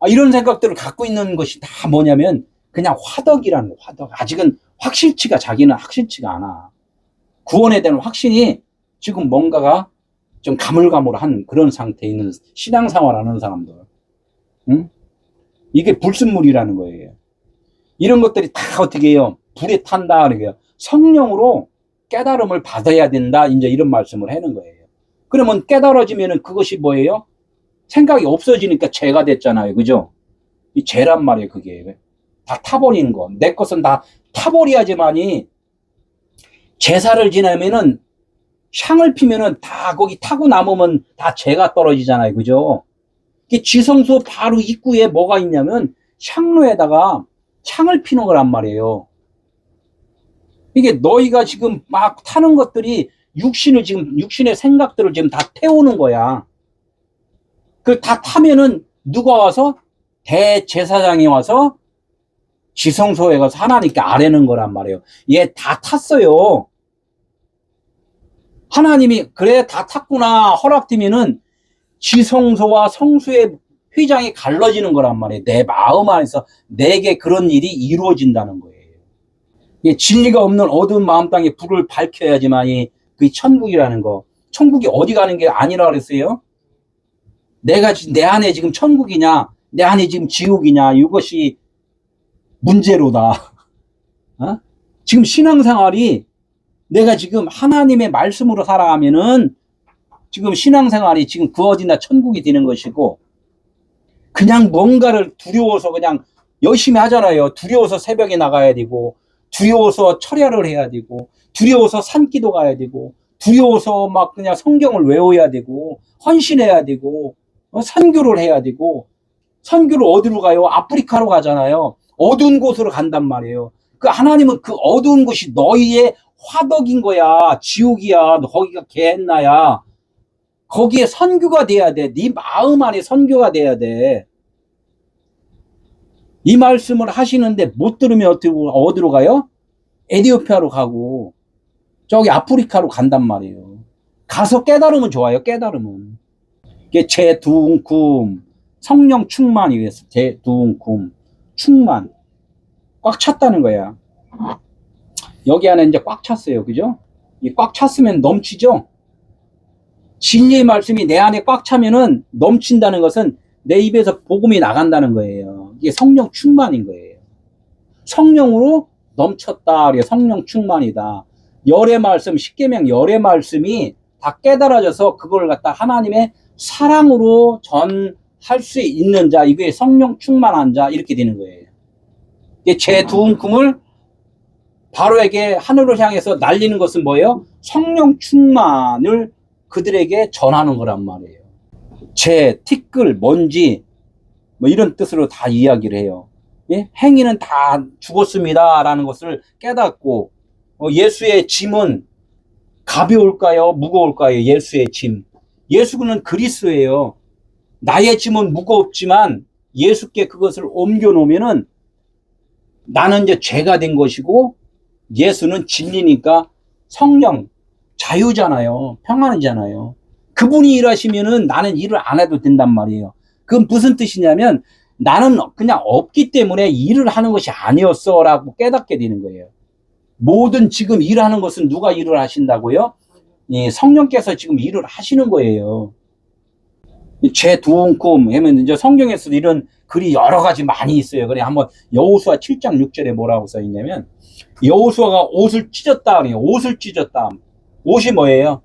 Speaker 1: 이런 생각들을 갖고 있는 것이 다 뭐냐면, 그냥 화덕이라는 거, 화덕. 아직은 자기는 확실치가 않아. 구원에 대한 확신이 지금 뭔가가 좀 가물가물한 그런 상태에 있는 신앙생활 하는 사람들. 응? 이게 불순물이라는 거예요. 이런 것들이 다 어떻게 해요? 불에 탄다. 그러게요. 성령으로 깨달음을 받아야 된다. 이제 이런 말씀을 하는 거예요. 그러면 깨달아지면은 그것이 뭐예요? 생각이 없어지니까 죄가 됐잖아요. 그죠? 이 죄란 말이에요. 그게. 다 타버리는 거. 내 것은 다 타버려야지만이 제사를 지내면은 향을 피면은 다 거기 타고 남으면 다 죄가 떨어지잖아요. 그죠? 이게 지성소 바로 입구에 뭐가 있냐면 향로에다가 향을 피는 거란 말이에요. 이게 너희가 지금 막 타는 것들이 육신의 생각들을 지금 다 태우는 거야. 그걸 다 타면은 누가 와서 대제사장이 와서 지성소에 가서 하나님께 아뢰는 거란 말이에요. 얘 다 탔어요. 하나님이 그래 다 탔구나 허락되면은 지성소와 성수의 휘장이 갈라지는 거란 말이에요. 내 마음 안에서 내게 그런 일이 이루어진다는 거예요. 진리가 없는 어두운 마음 땅에 불을 밝혀야지만이 그 천국이라는 거. 천국이 어디 가는 게 아니라 그랬어요. 내 안에 지금 천국이냐, 내 안에 지금 지옥이냐, 이것이 문제로다. 지금 신앙생활이 내가 지금 하나님의 말씀으로 살아가면은 지금 신앙생활이 지금 구어진다 천국이 되는 것이고, 그냥 뭔가를 두려워서 그냥 열심히 하잖아요. 두려워서 새벽에 나가야 되고, 두려워서 철야를 해야 되고, 두려워서 산기도 가야 되고, 두려워서 막 그냥 성경을 외워야 되고, 헌신해야 되고, 선교를 해야 되고, 선교를 어디로 가요? 아프리카로 가잖아요. 어두운 곳으로 간단 말이에요. 그 하나님은 그 어두운 곳이 너희의 화덕인 거야. 지옥이야. 너 거기가 개했나야. 거기에 선교가 돼야 돼. 네 마음 안에 선교가 돼야 돼. 이 말씀을 하시는데 못 들으면 어디로 가요? 에티오피아로 가고 저기 아프리카로 간단 말이에요. 가서 깨달으면 좋아요. 깨달으면. 이게 재두움금 성령 충만이 위해서 재두움금 충만 꽉 찼다는 거야. 여기 안에 이제 꽉 찼어요. 그죠? 이 꽉 찼으면 넘치죠? 진리의 말씀이 내 안에 꽉 차면은 넘친다는 것은 내 입에서 복음이 나간다는 거예요. 이게 성령 충만인 거예요. 성령으로 넘쳤다. 성령 충만이다. 열의 말씀, 십계명 열의 말씀이 다 깨달아져서 그걸 갖다 하나님의 사랑으로 전할 수 있는 자, 이게 성령 충만한 자, 이렇게 되는 거예요. 제 두은 꿈을 바로에게 하늘을 향해서 날리는 것은 뭐예요? 성령 충만을 그들에게 전하는 거란 말이에요. 티끌, 먼지, 뭐 이런 뜻으로 다 이야기를 해요. 예? 행위는 다 죽었습니다. 라는 것을 깨닫고, 예수의 짐은 가벼울까요? 무거울까요? 예수의 짐. 예수는 그리스도예요. 나의 짐은 무겁지만 예수께 그것을 옮겨 놓으면은 나는 이제 죄가 된 것이고 예수는 진리니까 성령, 자유잖아요. 평안이잖아요. 그분이 일하시면은 나는 일을 안 해도 된단 말이에요. 그건 무슨 뜻이냐면 나는 그냥 없기 때문에 일을 하는 것이 아니었어 라고 깨닫게 되는 거예요. 모든 지금 일하는 것은 누가 일을 하신다고요? 예, 성령께서 지금 일을 하시는 거예요. 제 두은 꿈 하면 이제 성경에서도 이런 글이 여러 가지 많이 있어요. 그래 한번 여호수아 7장 6절에 뭐라고 써 있냐면 여호수아가 옷을 찢었다 그래요. 옷을 찢었다. 옷이 뭐예요?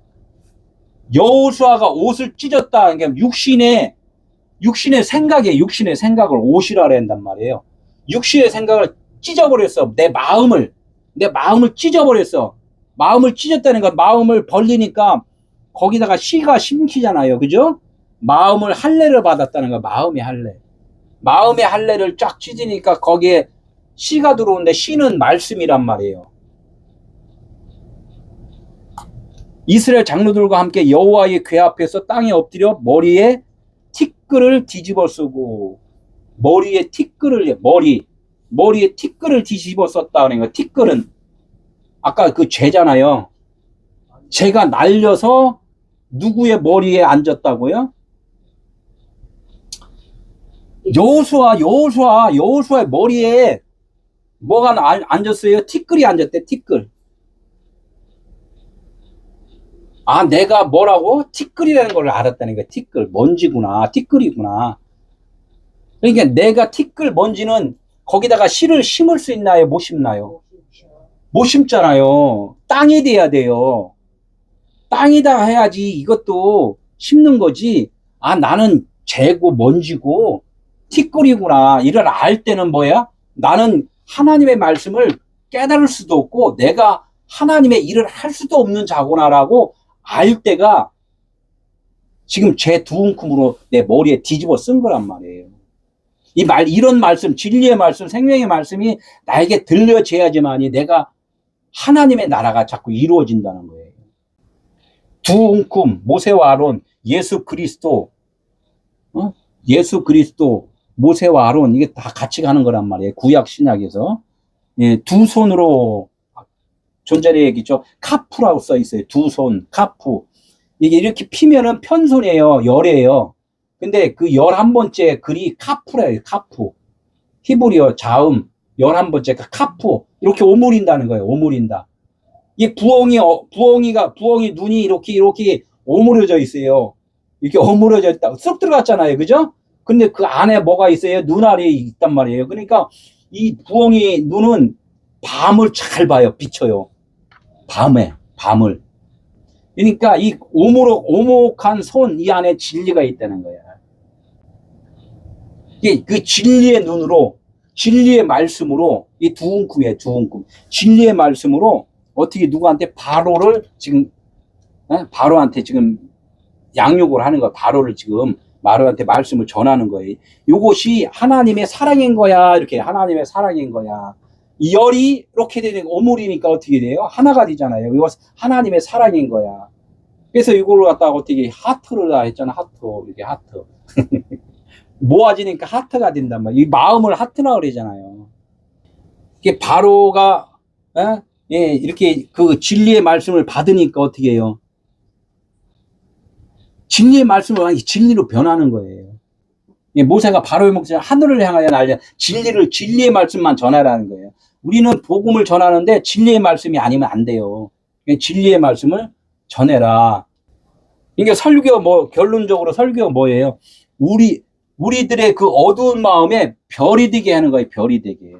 Speaker 1: 여호수아가 옷을 찢었다. 그러니까 육신의 생각을 옷이라 한단 말이에요. 육신의 생각을 찢어버렸어. 내 마음을 찢어버렸어. 마음을 찢었다는 건 마음을 벌리니까 거기다가 씨가 심기잖아요. 그죠? 마음을 할례를 받았다는 거. 마음의 할례를 쫙 찢으니까 거기에 씨가 들어오는데 씨는 말씀이란 말이에요. 이스라엘 장로들과 함께 여호와의 궤 앞에서 땅에 엎드려 머리에 티끌을 뒤집어 쓰고, 머리에 티끌을 뒤집어 썼다. 그러니까 티끌은 아까 그 죄잖아요. 죄가 날려서 누구의 머리에 앉았다고요? 여호수아의 머리에 뭐가 앉았어요? 티끌이 앉았대. 티끌. 아, 내가 뭐라고? 티끌이라는 걸 알았다는 거야. 티끌. 먼지구나. 티끌이구나. 그러니까 내가 티끌, 먼지는 거기다가 씨를 심을 수 있나요? 못 심나요? 못 심잖아요. 땅이 돼야 돼요. 땅이다 해야지 이것도 심는 거지. 아, 나는 재고 먼지고 티끌이구나. 이걸 알 때는 뭐야? 나는 하나님의 말씀을 깨달을 수도 없고 내가 하나님의 일을 할 수도 없는 자구나라고 알 때가 지금 제 두 움큼으로 내 머리에 뒤집어 쓴 거란 말이에요. 이런 말씀, 진리의 말씀, 생명의 말씀이 나에게 들려져야지만이 내가 하나님의 나라가 자꾸 이루어진다는 거예요. 두 움큼, 모세와 아론, 예수 그리스도, 모세와 아론, 이게 다 같이 가는 거란 말이에요. 구약 신약에서. 예, 두 손으로, 좀 전에 얘기했죠. 카푸라고 써 있어요. 두 손, 카푸. 이게 이렇게 피면은 편손이에요. 열이에요. 근데 그 11번째 글이 카푸래요. 카푸. 히브리어 자음 11번째 카푸. 이렇게 오므린다는 거예요. 오므린다. 이 부엉이 눈이 이렇게 오므려져 있어요. 이렇게 오므려져 있다. 쑥 들어갔잖아요. 그죠? 근데 그 안에 뭐가 있어요? 눈알이 있단 말이에요. 그러니까 이 부엉이 눈은 밤을 잘 봐요. 비춰요. 밤을. 그러니까 이 오목한 손, 이 안에 진리가 있다는 거야. 그 진리의 눈으로, 진리의 말씀으로, 이 두 움큼이에요, 두 움큼. 진리의 말씀으로 어떻게 누구한테 바로한테 지금 양육을 하는 거야. 바로를 지금 마루한테 말씀을 전하는 거예요. 이것이 하나님의 사랑인 거야. 이렇게 하나님의 사랑인 거야. 이 열이 이렇게 되는 오물이니까 어떻게 돼요? 하나가 되잖아요. 이것 하나님의 사랑인 거야. 그래서 이걸 갖다가 어떻게 하트를 다 했잖아. 이렇게 하트. 모아지니까 하트가 된단 말이야. 이 마음을 하트라 그러잖아요. 이게 바로가 이렇게 그 진리의 말씀을 받으니까 어떻게 해요? 진리의 말씀을 진리로 변하는 거예요. 모세가 바로의 목소리 하늘을 향하여 날려 진리의 말씀만 전하라는 거예요. 우리는 복음을 전하는데 진리의 말씀이 아니면 안 돼요. 진리의 말씀을 전해라. 이게 결론적으로 설교가 뭐예요? 우리들의 그 어두운 마음에 별이 되게 하는 거예요. 별이 되게.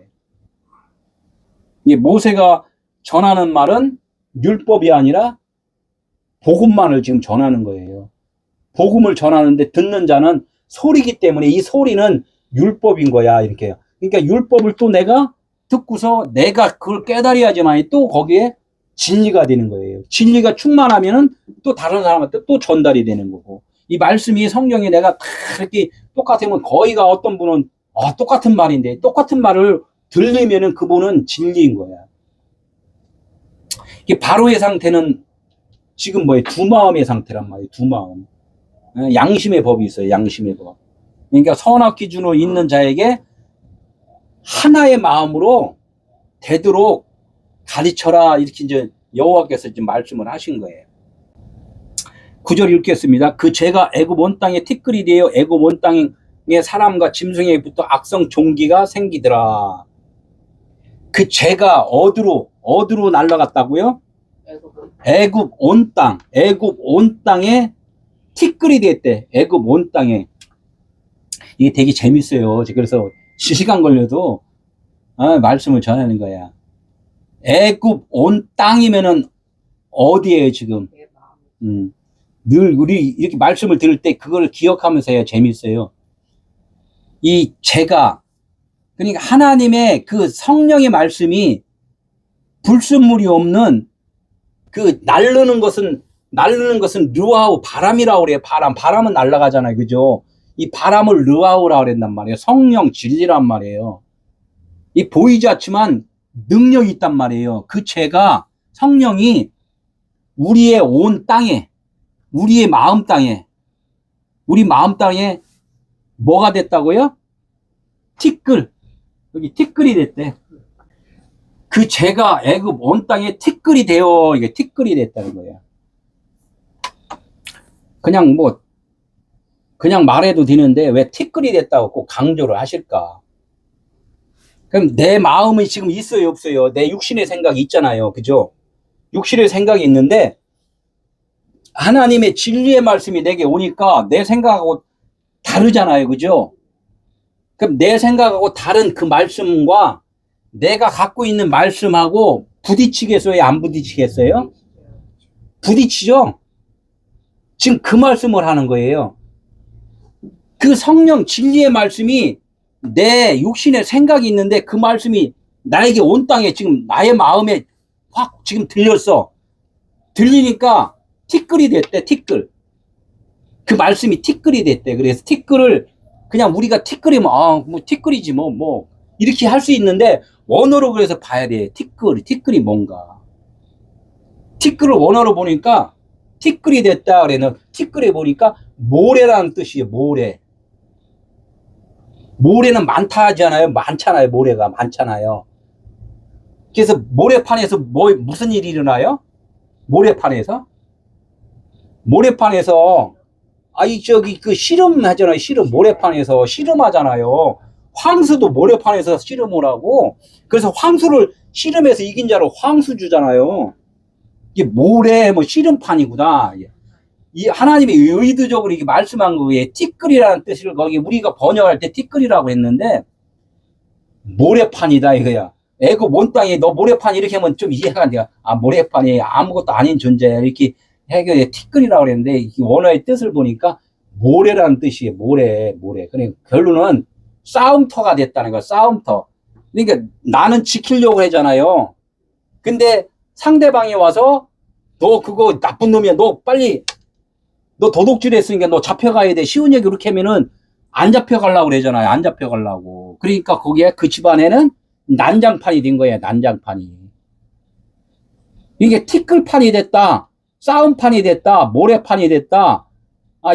Speaker 1: 모세가 전하는 말은 율법이 아니라 복음만을 지금 전하는 거예요. 복음을 전하는데 듣는 자는 소리기 때문에 이 소리는 율법인 거야. 이렇게. 그러니까 율법을 또 내가 듣고서 내가 그걸 깨달아야지만 또 거기에 진리가 되는 거예요. 진리가 충만하면은 또 다른 사람한테 또 전달이 되는 거고. 이 말씀이 성경에 내가 다 이렇게 똑같으면 거의가 어떤 분은 똑같은 말인데 똑같은 말을 들리면은 그분은 진리인 거야. 이게 바로의 상태는 지금 두 마음의 상태란 말이에요. 두 마음. 양심의 법이 있어요. 양심의 법. 그러니까 선악 기준으로 있는 자에게 하나의 마음으로 되도록 가르쳐라. 이렇게 이제 여호와께서 지금 말씀을 하신 거예요. 9절 읽겠습니다. 그 죄가 애굽 온 땅에 티끌이 되어 애굽 온 땅의 사람과 짐승에게부터 악성 종기가 생기더라. 그 죄가 어디로 날아갔다고요? 애굽 온 땅에 티끌이 됐대. 애굽 온 땅에. 이게 되게 재밌어요. 그래서 시간 걸려도 말씀을 전하는 거야. 애굽 온 땅이면은 어디에요 지금? 늘 우리 이렇게 말씀을 들을 때 그걸 기억하면서 해야 재밌어요. 이 제가, 그러니까 하나님의 그 성령의 말씀이 불순물이 없는 그 날르는 것은 르아우, 바람이라고 그래요. 바람은 날아가잖아요. 그죠? 이 바람을 르아우라고 그랬단 말이에요. 성령 진리란 말이에요. 이 보이지 않지만 능력이 있단 말이에요. 그 죄가, 성령이 우리의 온 땅에, 우리의 마음 땅에, 우리 마음 땅에 뭐가 됐다고요? 티끌. 여기 티끌이 됐대. 그 죄가 애굽 온 땅에 티끌이 되어, 이게 티끌이 됐다는 거예요. 그냥 말해도 되는데 왜 티끌이 됐다고 꼭 강조를 하실까? 그럼 내 마음이 지금 있어요, 없어요? 내 육신의 생각이 있잖아요. 그죠? 육신의 생각이 있는데 하나님의 진리의 말씀이 내게 오니까 내 생각하고 다르잖아요. 그죠? 그럼 내 생각하고 다른 그 말씀과 내가 갖고 있는 말씀하고 부딪히겠어요? 안 부딪히겠어요? 부딪히죠? 지금 그 말씀을 하는 거예요. 그 성령 진리의 말씀이 내 육신의 생각이 있는데 그 말씀이 나에게 온 땅에 지금 나의 마음에 확 지금 들렸어. 들리니까 티끌이 됐대, 티끌. 그 말씀이 티끌이 됐대. 그래서 티끌을 그냥 우리가 티끌이면 뭐 티끌이지 뭐 이렇게 할 수 있는데 원어로 그래서 봐야 돼. 티끌이 뭔가. 티끌을 원어로 보니까 티끌이 됐다 그래는 티끌에 보니까 모래라는 뜻이에요. 모래는 많다 하잖아요. 많잖아요. 모래가 많잖아요. 그래서 모래판에서 무슨 일이 일어나요? 모래판에서 그 씨름 하잖아요. 모래판에서 씨름하잖아요. 황수도 모래판에서 씨름을 하고, 그래서 황수를 씨름해서 이긴 자로 황수 주잖아요. 이게 모래 씨름판이구나. 이 하나님이 의도적으로 이렇게 말씀한 거에 티끌이라는 뜻을 거기 우리가 번역할 때 티끌이라고 했는데 모래판이다 이거야. 애굽 온 땅에 너 모래판 이렇게 하면 좀 이해가 안 돼. 모래판이 아무것도 아닌 존재야. 이렇게 해결에 티끌이라고 그랬는데 원어의 뜻을 보니까 모래라는 뜻이에요. 모래. 그러니까 결론은 싸움터가 됐다는 거야. 싸움터. 그러니까 나는 지키려고 하잖아요. 근데 상대방이 와서 너 그거 나쁜 놈이야. 너 빨리 너 도둑질 했으니까 너 잡혀가야 돼. 쉬운 얘기 그렇게 하면은 안 잡혀가려고 그러잖아요. 안 잡혀가려고. 그러니까 거기에 그 집안에는 난장판이 된 거예요. 난장판이. 이게 티끌판이 됐다. 싸움판이 됐다. 모래판이 됐다.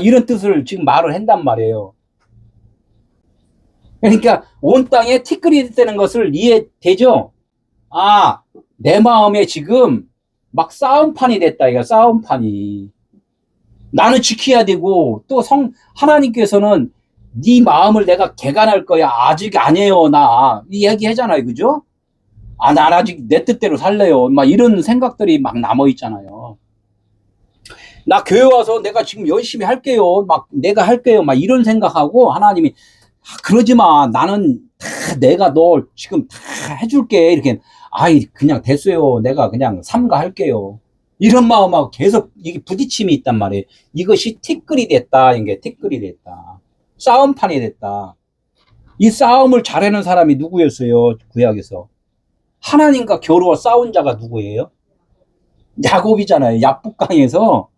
Speaker 1: 이런 뜻을 지금 말을 한단 말이에요. 그러니까 온 땅에 티끌이 됐다는 것을 이해되죠? 내 마음에 지금 막 싸움판이 됐다. 이거 싸움판이. 나는 지켜야 되고 또 하나님께서는 네 마음을 내가 개간할 거야. 아직 아니에요. 이 얘기 하잖아요. 그죠? 난 아직 내 뜻대로 살래요. 막 이런 생각들이 막 남아 있잖아요. 나 교회 와서 내가 지금 열심히 할게요. 내가 할게요. 이런 생각하고 하나님이 그러지 마. 나는 내가 너 지금 다 해줄게. 이렇게 그냥 됐어요. 내가 그냥 삼가할게요. 이런 마음하고 계속 이게 부딪힘이 있단 말이에요. 이것이 티끌이 됐다. 이게 티끌이 됐다. 싸움판이 됐다. 이 싸움을 잘하는 사람이 누구였어요? 구약에서. 하나님과 겨루어 싸운 자가 누구예요? 야곱이잖아요. 야복강에서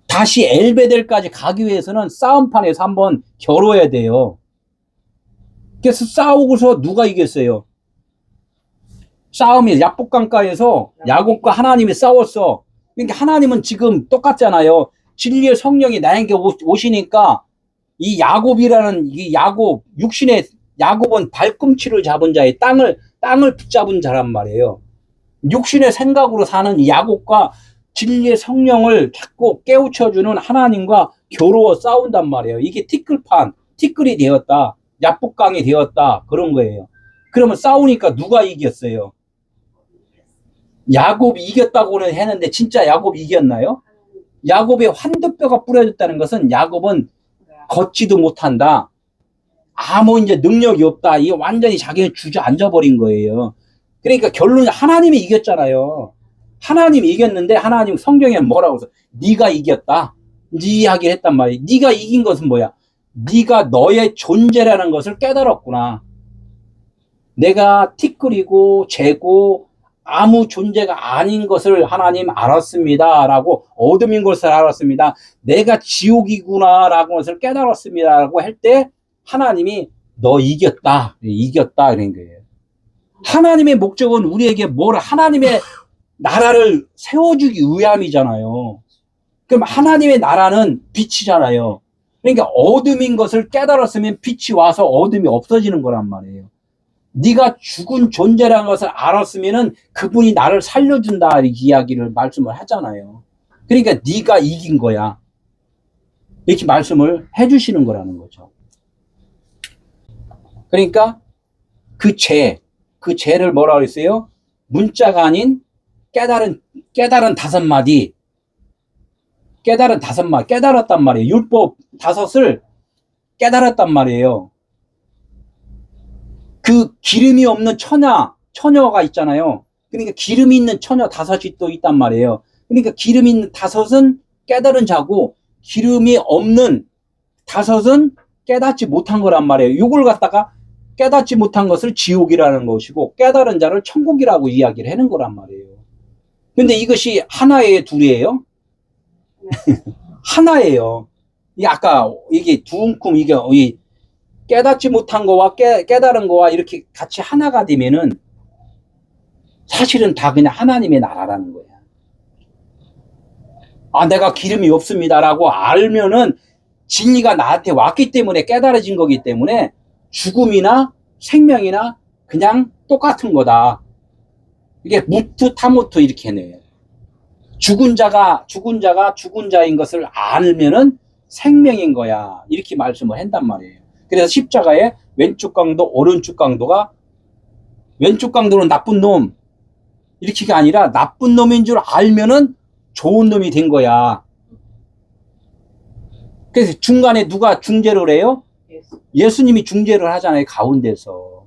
Speaker 1: 다시 엘베델까지 가기 위해서는 싸움판에서 한번 겨뤄야 돼요. 그래서 싸우고서 누가 이겼어요? 싸움이 야복강가에서 야곱과 하나님이 싸웠어. 그러니까 하나님은 지금 똑같잖아요. 진리의 성령이 나에게 오시니까 이 야곱이라는 이 육신의 야곱은 발꿈치를 잡은 자의 땅을 붙잡은 자란 말이에요. 육신의 생각으로 사는 이 야곱과 진리의 성령을 자꾸 깨우쳐주는 하나님과 겨루어 싸운단 말이에요. 이게 티끌이 되었다. 야복강이 되었다. 그런 거예요. 그러면 싸우니까 누가 이겼어요? 야곱이 이겼다고는 했는데 진짜 야곱이 이겼나요? 야곱의 환두뼈가 부러졌다는 것은 야곱은 걷지도 못한다. 아무 이제 능력이 없다. 이게 완전히 자기는 주저앉아 버린 거예요. 그러니까 결론은 하나님이 이겼잖아요. 하나님이 이겼는데 하나님 성경에 뭐라고 해서 네가 이겼다. 네 이야기를 했단 말이야. 네가 이긴 것은 뭐야? 네가 너의 존재라는 것을 깨달았구나. 내가 티끌이고 재고 아무 존재가 아닌 것을 하나님 알았습니다. 라고 어둠인 것을 알았습니다. 내가 지옥이구나 라고 것을 깨달았습니다. 라고 할 때 하나님이 너 이겼다. 이겼다. 이런 거예요. 하나님의 목적은 우리에게 하나님의 나라를 세워주기 위함이잖아요. 그럼 하나님의 나라는 빛이잖아요. 그러니까 어둠인 것을 깨달았으면 빛이 와서 어둠이 없어지는 거란 말이에요. 네가 죽은 존재라는 것을 알았으면은 그분이 나를 살려준다 이렇게 이야기를 말씀을 하잖아요. 그러니까 네가 이긴 거야. 이렇게 말씀을 해주시는 거라는 거죠. 그러니까 그 죄를 뭐라고 했어요? 문자가 아닌 깨달은 다섯 마디. 깨달았단 말이에요. 율법 다섯을 깨달았단 말이에요. 그 기름이 없는 처녀가 있잖아요. 그러니까 기름이 있는 처녀 다섯이 또 있단 말이에요. 그러니까 기름이 있는 다섯은 깨달은 자고 기름이 없는 다섯은 깨닫지 못한 거란 말이에요. 이걸 갖다가 깨닫지 못한 것을 지옥이라는 것이고 깨달은 자를 천국이라고 이야기를 하는 거란 말이에요. 근데 이것이 하나예요, 둘이에요? 하나예요. 아까 이게 두움큼 이게 깨닫지 못한 거와 깨달은 거와 이렇게 같이 하나가 되면은 사실은 다 그냥 하나님의 나라라는 거야. 아, 내가 기름이 없습니다라고 알면은 진리가 나한테 왔기 때문에 깨달아진 거기 때문에 죽음이나 생명이나 그냥 똑같은 거다. 이게 무투 타무투 이렇게 해내요. 죽은 자가 죽은 자인 것을 알면은 생명인 거야. 이렇게 말씀을 한단 말이에요. 그래서 십자가에 왼쪽 강도, 오른쪽 강도가 왼쪽 강도는 나쁜 놈 이렇게가 아니라 나쁜 놈인 줄 알면은 좋은 놈이 된 거야. 그래서 중간에 누가 중재를 해요? 예수님이 중재를 하잖아요. 가운데서.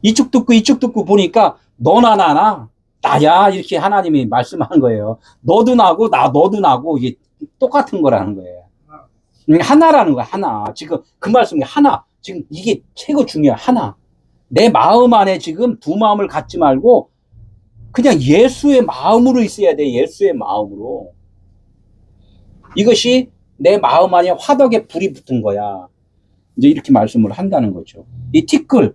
Speaker 1: 이쪽 듣고 보니까 너나 나야 이렇게 하나님이 말씀하는 거예요. 너도 나고 이게 똑같은 거라는 거예요. 하나라는 거야. 하나. 지금 그 말씀이 하나. 지금 이게 최고 중요해. 하나. 내 마음 안에 지금 두 마음을 갖지 말고 그냥 예수의 마음으로 있어야 돼. 예수의 마음으로. 이것이 내 마음 안에 화덕에 불이 붙은 거야. 이제 이렇게 말씀을 한다는 거죠. 이 티끌,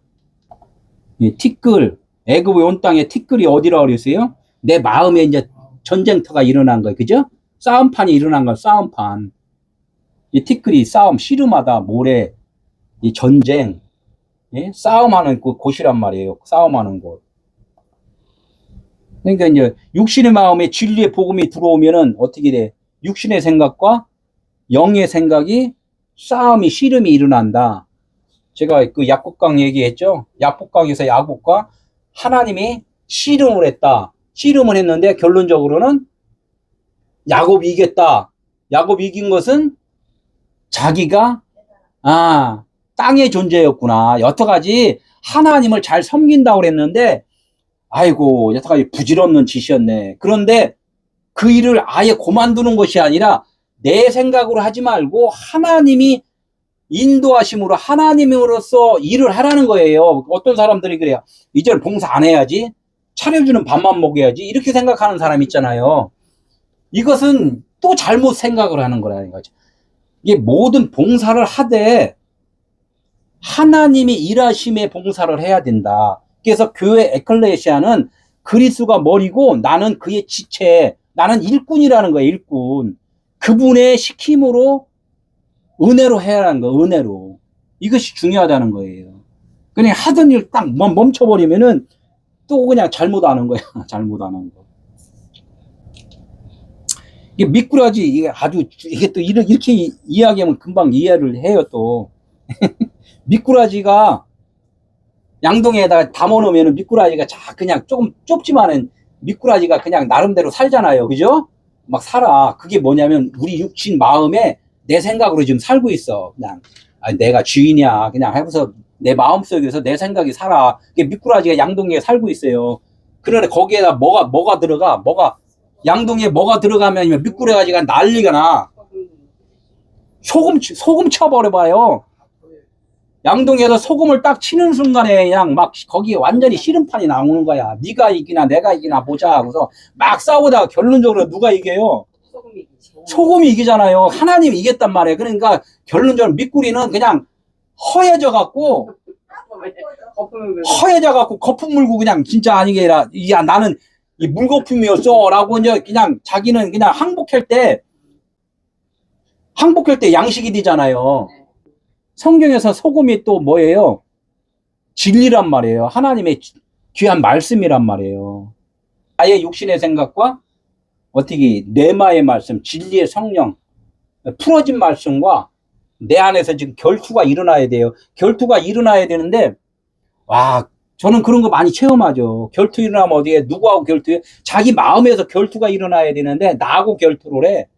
Speaker 1: 애굽의 온 땅에 티끌이 어디라고 그랬어요? 내 마음에 이제 전쟁터가 일어난 거예요. 그죠? 싸움판이 일어난 거야. 싸움판. 이 티끌이 싸움, 씨름하다, 모래, 이 전쟁, 예? 싸움하는 그 곳이란 말이에요. 싸움하는 곳. 그러니까 이제 육신의 마음에 진리의 복음이 들어오면은 어떻게 돼? 육신의 생각과 영의 생각이 싸움이 씨름이 일어난다. 제가 그 약국강 얘기했죠. 약국강에서 야곱과 하나님이 씨름을 했다. 씨름을 했는데 결론적으로는 야곱이 이겼다. 야곱이 이긴 것은 자기가 땅의 존재였구나. 여태까지 하나님을 잘 섬긴다고 그랬는데 아이고 여태까지 부질없는 짓이었네. 그런데 그 일을 아예 그만두는 것이 아니라 내 생각으로 하지 말고 하나님이 인도하심으로 하나님으로서 일을 하라는 거예요. 어떤 사람들이 그래요. 이제 봉사 안 해야지. 차려주는 밥만 먹여야지. 이렇게 생각하는 사람 있잖아요. 이것은 또 잘못 생각을 하는 거라는 거죠. 이게 모든 봉사를 하되 하나님이 일하심에 봉사를 해야 된다. 그래서 교회 에클레시아는 그리스도가 머리고 나는 그의 지체, 나는 일꾼이라는 거예요. 일꾼. 그분의 시킴으로 은혜로 해야 하는 거, 은혜로. 이것이 중요하다는 거예요. 그냥 하던 일 딱 멈춰버리면은 또 그냥 잘못하는 거야. 잘못하는 거. 이게 미꾸라지, 이게 아주, 이게 또 이렇게 이야기하면 금방 이해를 해요, 또. 미꾸라지가 양동이에다가 담아놓으면 미꾸라지가 그냥 조금 좁지만은 미꾸라지가 그냥 나름대로 살잖아요. 그죠? 막 살아. 그게 뭐냐면 우리 육신 마음에 내 생각으로 지금 살고 있어. 그냥 내가 주인이야. 그냥 해서 내 마음속에서 내 생각이 살아. 그게 미꾸라지가 양동이에 살고 있어요. 그러네 거기에다 뭐가 들어가? 양동이에 뭐가 들어가면 미꾸라지가 난리가 나. 소금 쳐버려봐요. 양동이에서 소금을 딱 치는 순간에 그냥 막 거기에 완전히 씨름판이 나오는 거야. 네가 이기나 내가 이기나 보자 하고서 막 싸우다가 결론적으로 누가 이겨요? 소금이 이기잖아요. 하나님이 이겼단 말이에요. 그러니까 결론적으로 미꾸리는 그냥 허해져 갖고 거품 물고 그냥 진짜 아니게 아니라 야 나는 이 물거품이었어 라고 이제 그냥 자기는 그냥 항복할 때 양식이 되잖아요. 성경에서 소금이 또 뭐예요? 진리란 말이에요. 하나님의 귀한 말씀이란 말이에요. 나의 육신의 생각과 어떻게 레마의 말씀, 진리의 성령, 풀어진 말씀과 내 안에서 지금 결투가 일어나야 돼요. 결투가 일어나야 되는데 와 저는 그런 거 많이 체험하죠. 결투 일어나면 어디에 누구하고 결투해? 자기 마음에서 결투가 일어나야 되는데 나하고 결투를 해.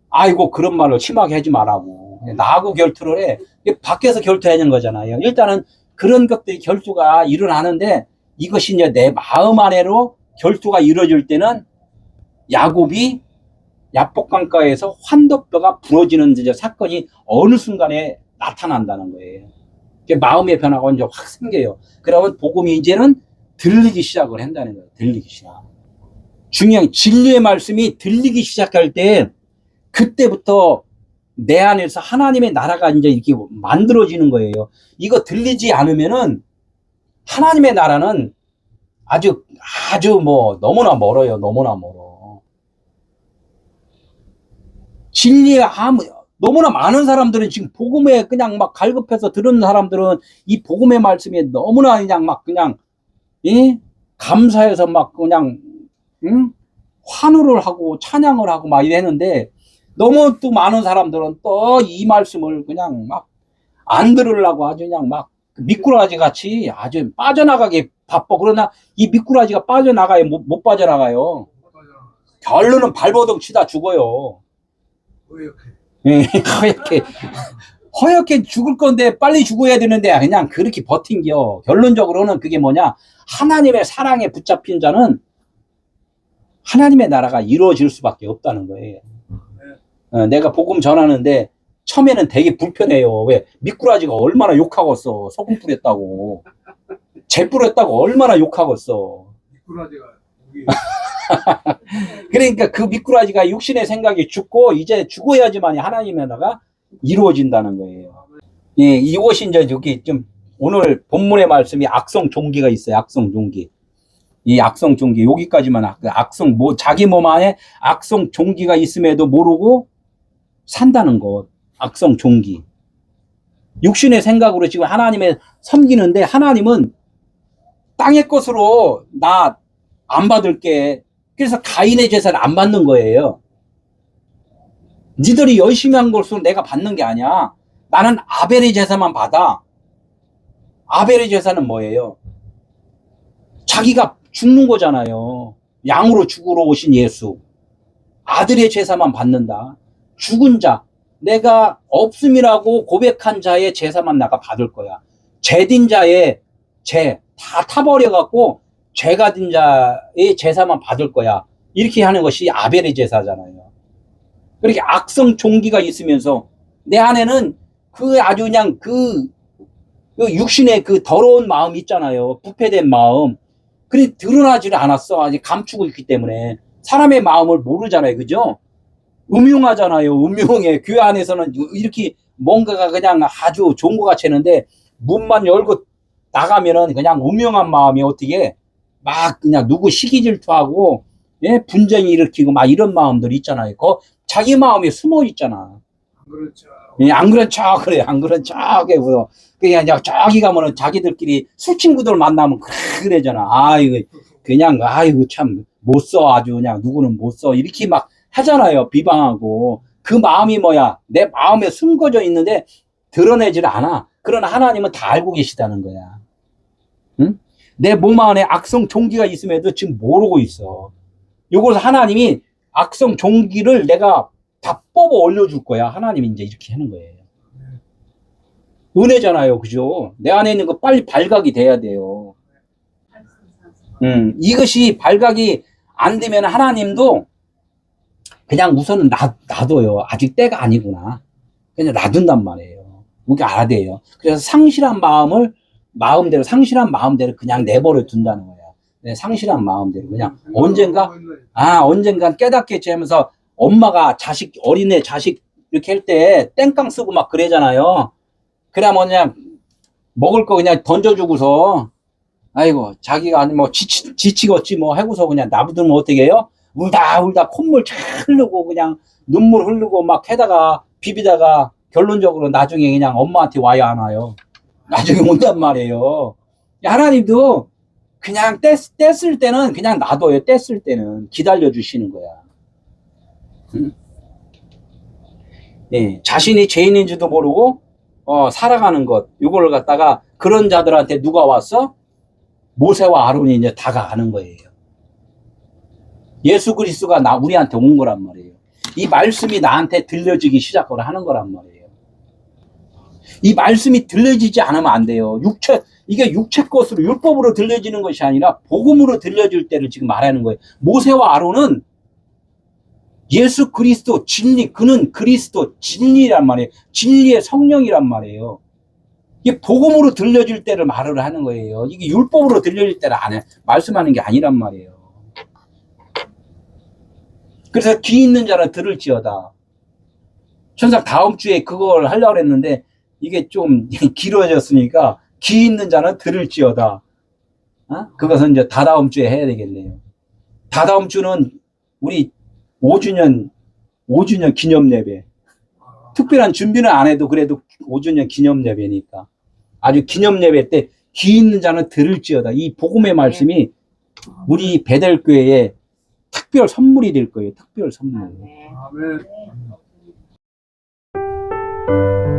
Speaker 1: 아이고 그런 말로 심하게 하지 말라고. 나하고 결투를 해. 밖에서 결투하는 거잖아요. 일단은 그런 것들이 결투가 일어나는데 이것이 이제 내 마음 안으로 결투가 이루어질 때는 야곱이 야복강가에서 환도뼈가 부러지는 이제 사건이 어느 순간에 나타난다는 거예요. 마음의 변화가 이제 확 생겨요. 그러면 복음이 이제는 들리기 시작을 한다는 거예요. 들리기 시작. 중요한 진리의 말씀이 들리기 시작할 때 그때부터 내 안에서 하나님의 나라가 이제 이렇게 만들어지는 거예요. 이거 들리지 않으면은 하나님의 나라는 아주 뭐 너무나 멀어요. 너무나 멀어. 진리의 너무나 많은 사람들은 지금 복음에 그냥 막 갈급해서 들은 사람들은 이 복음의 말씀에 너무나 그냥 막 그냥 감사해서 막 그냥 환호를 하고 찬양을 하고 막 이랬는데 너무 또 많은 사람들은 또 이 말씀을 그냥 막 안 들으려고 아주 그냥 막 미꾸라지 같이 아주 빠져나가게 바빠. 그러나 이 미꾸라지가 빠져나가요? 못 빠져나가요. 결론은 발버둥 치다 죽어요. 허옇게 죽을 건데 빨리 죽어야 되는데 그냥 그렇게 버틴겨. 결론적으로는 그게 뭐냐? 하나님의 사랑에 붙잡힌 자는 하나님의 나라가 이루어질 수밖에 없다는 거예요. 내가 복음 전하는데 처음에는 되게 불편해요. 왜? 미꾸라지가 얼마나 욕하겠어. 소금 뿌렸다고. 재 뿌렸다고 얼마나 욕하겠어.
Speaker 3: 미꾸라지가
Speaker 1: 그러니까 그 미꾸라지가 육신의 생각이 죽고 이제 죽어야지만 하나님의 나라가 이루어진다는 거예요. 예, 이것이 이제 여기 좀 오늘 본문의 말씀이 악성 종기가 있어요. 악성 종기. 이 악성 종기 여기까지만 악성 자기 몸 안에 악성 종기가 있음에도 모르고 산다는 것. 악성 종기. 육신의 생각으로 지금 하나님을 섬기는데 하나님은 땅의 것으로 나 안 받을게. 그래서 가인의 제사를 안 받는 거예요. 니들이 열심히 한 것으로 내가 받는 게 아니야. 나는 아벨의 제사만 받아. 아벨의 제사는 뭐예요? 자기가 죽는 거잖아요. 양으로 죽으러 오신 예수. 아들의 제사만 받는다. 죽은 자. 내가 없음이라고 고백한 자의 제사만 내가 받을 거야. 죄진 자의 다 타버려갖고 죄가 진 자의 제사만 받을 거야. 이렇게 하는 것이 아벨의 제사잖아요. 그렇게 악성 종기가 있으면서 내 안에는 그 아주 그냥 그 육신의 그 더러운 마음 있잖아요. 부패된 마음. 그게 드러나지를 않았어. 아직 감추고 있기 때문에. 사람의 마음을 모르잖아요. 그죠? 음흉하잖아요. 음흉해. 교회 안에서는 이렇게 뭔가가 그냥 아주 좋은 것 같이 했는데 문만 열고 나가면은 그냥 음흉한 마음이 어떻게 막 그냥 누구 시기 질투하고 분쟁이 일으키고 막 이런 마음들 있잖아요. 자기 마음이 숨어 있잖아.
Speaker 3: 그렇죠.
Speaker 1: 안 그런 척 그래. 안 그런 척 해서 그냥 저기 가면은 자기들끼리 술 친구들 만나면 그러잖아. 아이고 참 못 써. 아주 그냥 누구는 못 써. 이렇게 막 하잖아요. 비방하고. 그 마음이 뭐야? 내 마음에 숨겨져 있는데 드러내질 않아. 그러나 하나님은 다 알고 계시다는 거야. 응? 내 몸 안에 악성 종기가 있음에도 지금 모르고 있어. 요걸 하나님이 악성 종기를 내가 다 뽑아 올려줄 거야. 하나님이 이제 이렇게 하는 거예요. 은혜잖아요. 그죠? 내 안에 있는 거 빨리 발각이 돼야 돼요. 이것이 발각이 안 되면 하나님도 그냥 우선은 놔둬요. 아직 때가 아니구나. 그냥 놔둔단 말이에요. 우리가 알아야 돼요. 그래서 상실한 상실한 마음대로 그냥 내버려 둔다는 거예요. 네, 상실한 마음대로 그냥 언젠간 깨닫겠지 하면서 엄마가 어린애 자식 이렇게 할 때 땡깡 쓰고 막 그러잖아요. 그러면 그냥 먹을 거 그냥 던져주고서 아이고 자기가 아니 뭐 지치겠지 뭐 하고서 그냥 놔두면 어떻게 해요? 울다 콧물 잘 흐르고 그냥 눈물 흐르고 막 해다가 비비다가 결론적으로 나중에 그냥 엄마한테 와야 하나요? 나중에 온단 말이에요. 하나님도 그냥 뗐을 때는 그냥 놔둬요. 뗐을 때는 기다려 주시는 거야. 네, 자신이 죄인인지도 모르고 살아가는 것 이걸 갖다가 그런 자들한테 누가 왔어? 모세와 아론이 이제 다가가는 거예요. 예수 그리스도가 우리한테 온 거란 말이에요. 이 말씀이 나한테 들려지기 시작을 하는 거란 말이에요. 이 말씀이 들려지지 않으면 안 돼요. 이게 육체 것으로 율법으로 들려지는 것이 아니라 복음으로 들려질 때를 지금 말하는 거예요. 모세와 아론은 예수 그리스도 진리, 그는 그리스도 진리란 말이에요. 진리의 성령이란 말이에요. 이게 복음으로 들려질 때를 말을 하는 거예요. 이게 율법으로 들려질 때를 안 해. 말씀하는 게 아니란 말이에요. 그래서 귀 있는 자는 들을지어다. 천상 다음 주에 그걸 하려고 했는데 이게 좀 길어졌으니까 귀 있는 자는 들을지어다. 그것은 이제 다다음 주에 해야 되겠네요. 다다음 주는 우리 5주년 기념 예배. 특별한 준비는 안 해도 그래도 5주년 기념 예배니까. 아주 기념 예배 때 귀 있는 자는 들을지어다. 이 복음의 말씀이 우리 베델교회에 특별 선물이 될 거예요. 특별 선물.
Speaker 2: 아멘.
Speaker 3: 아멘.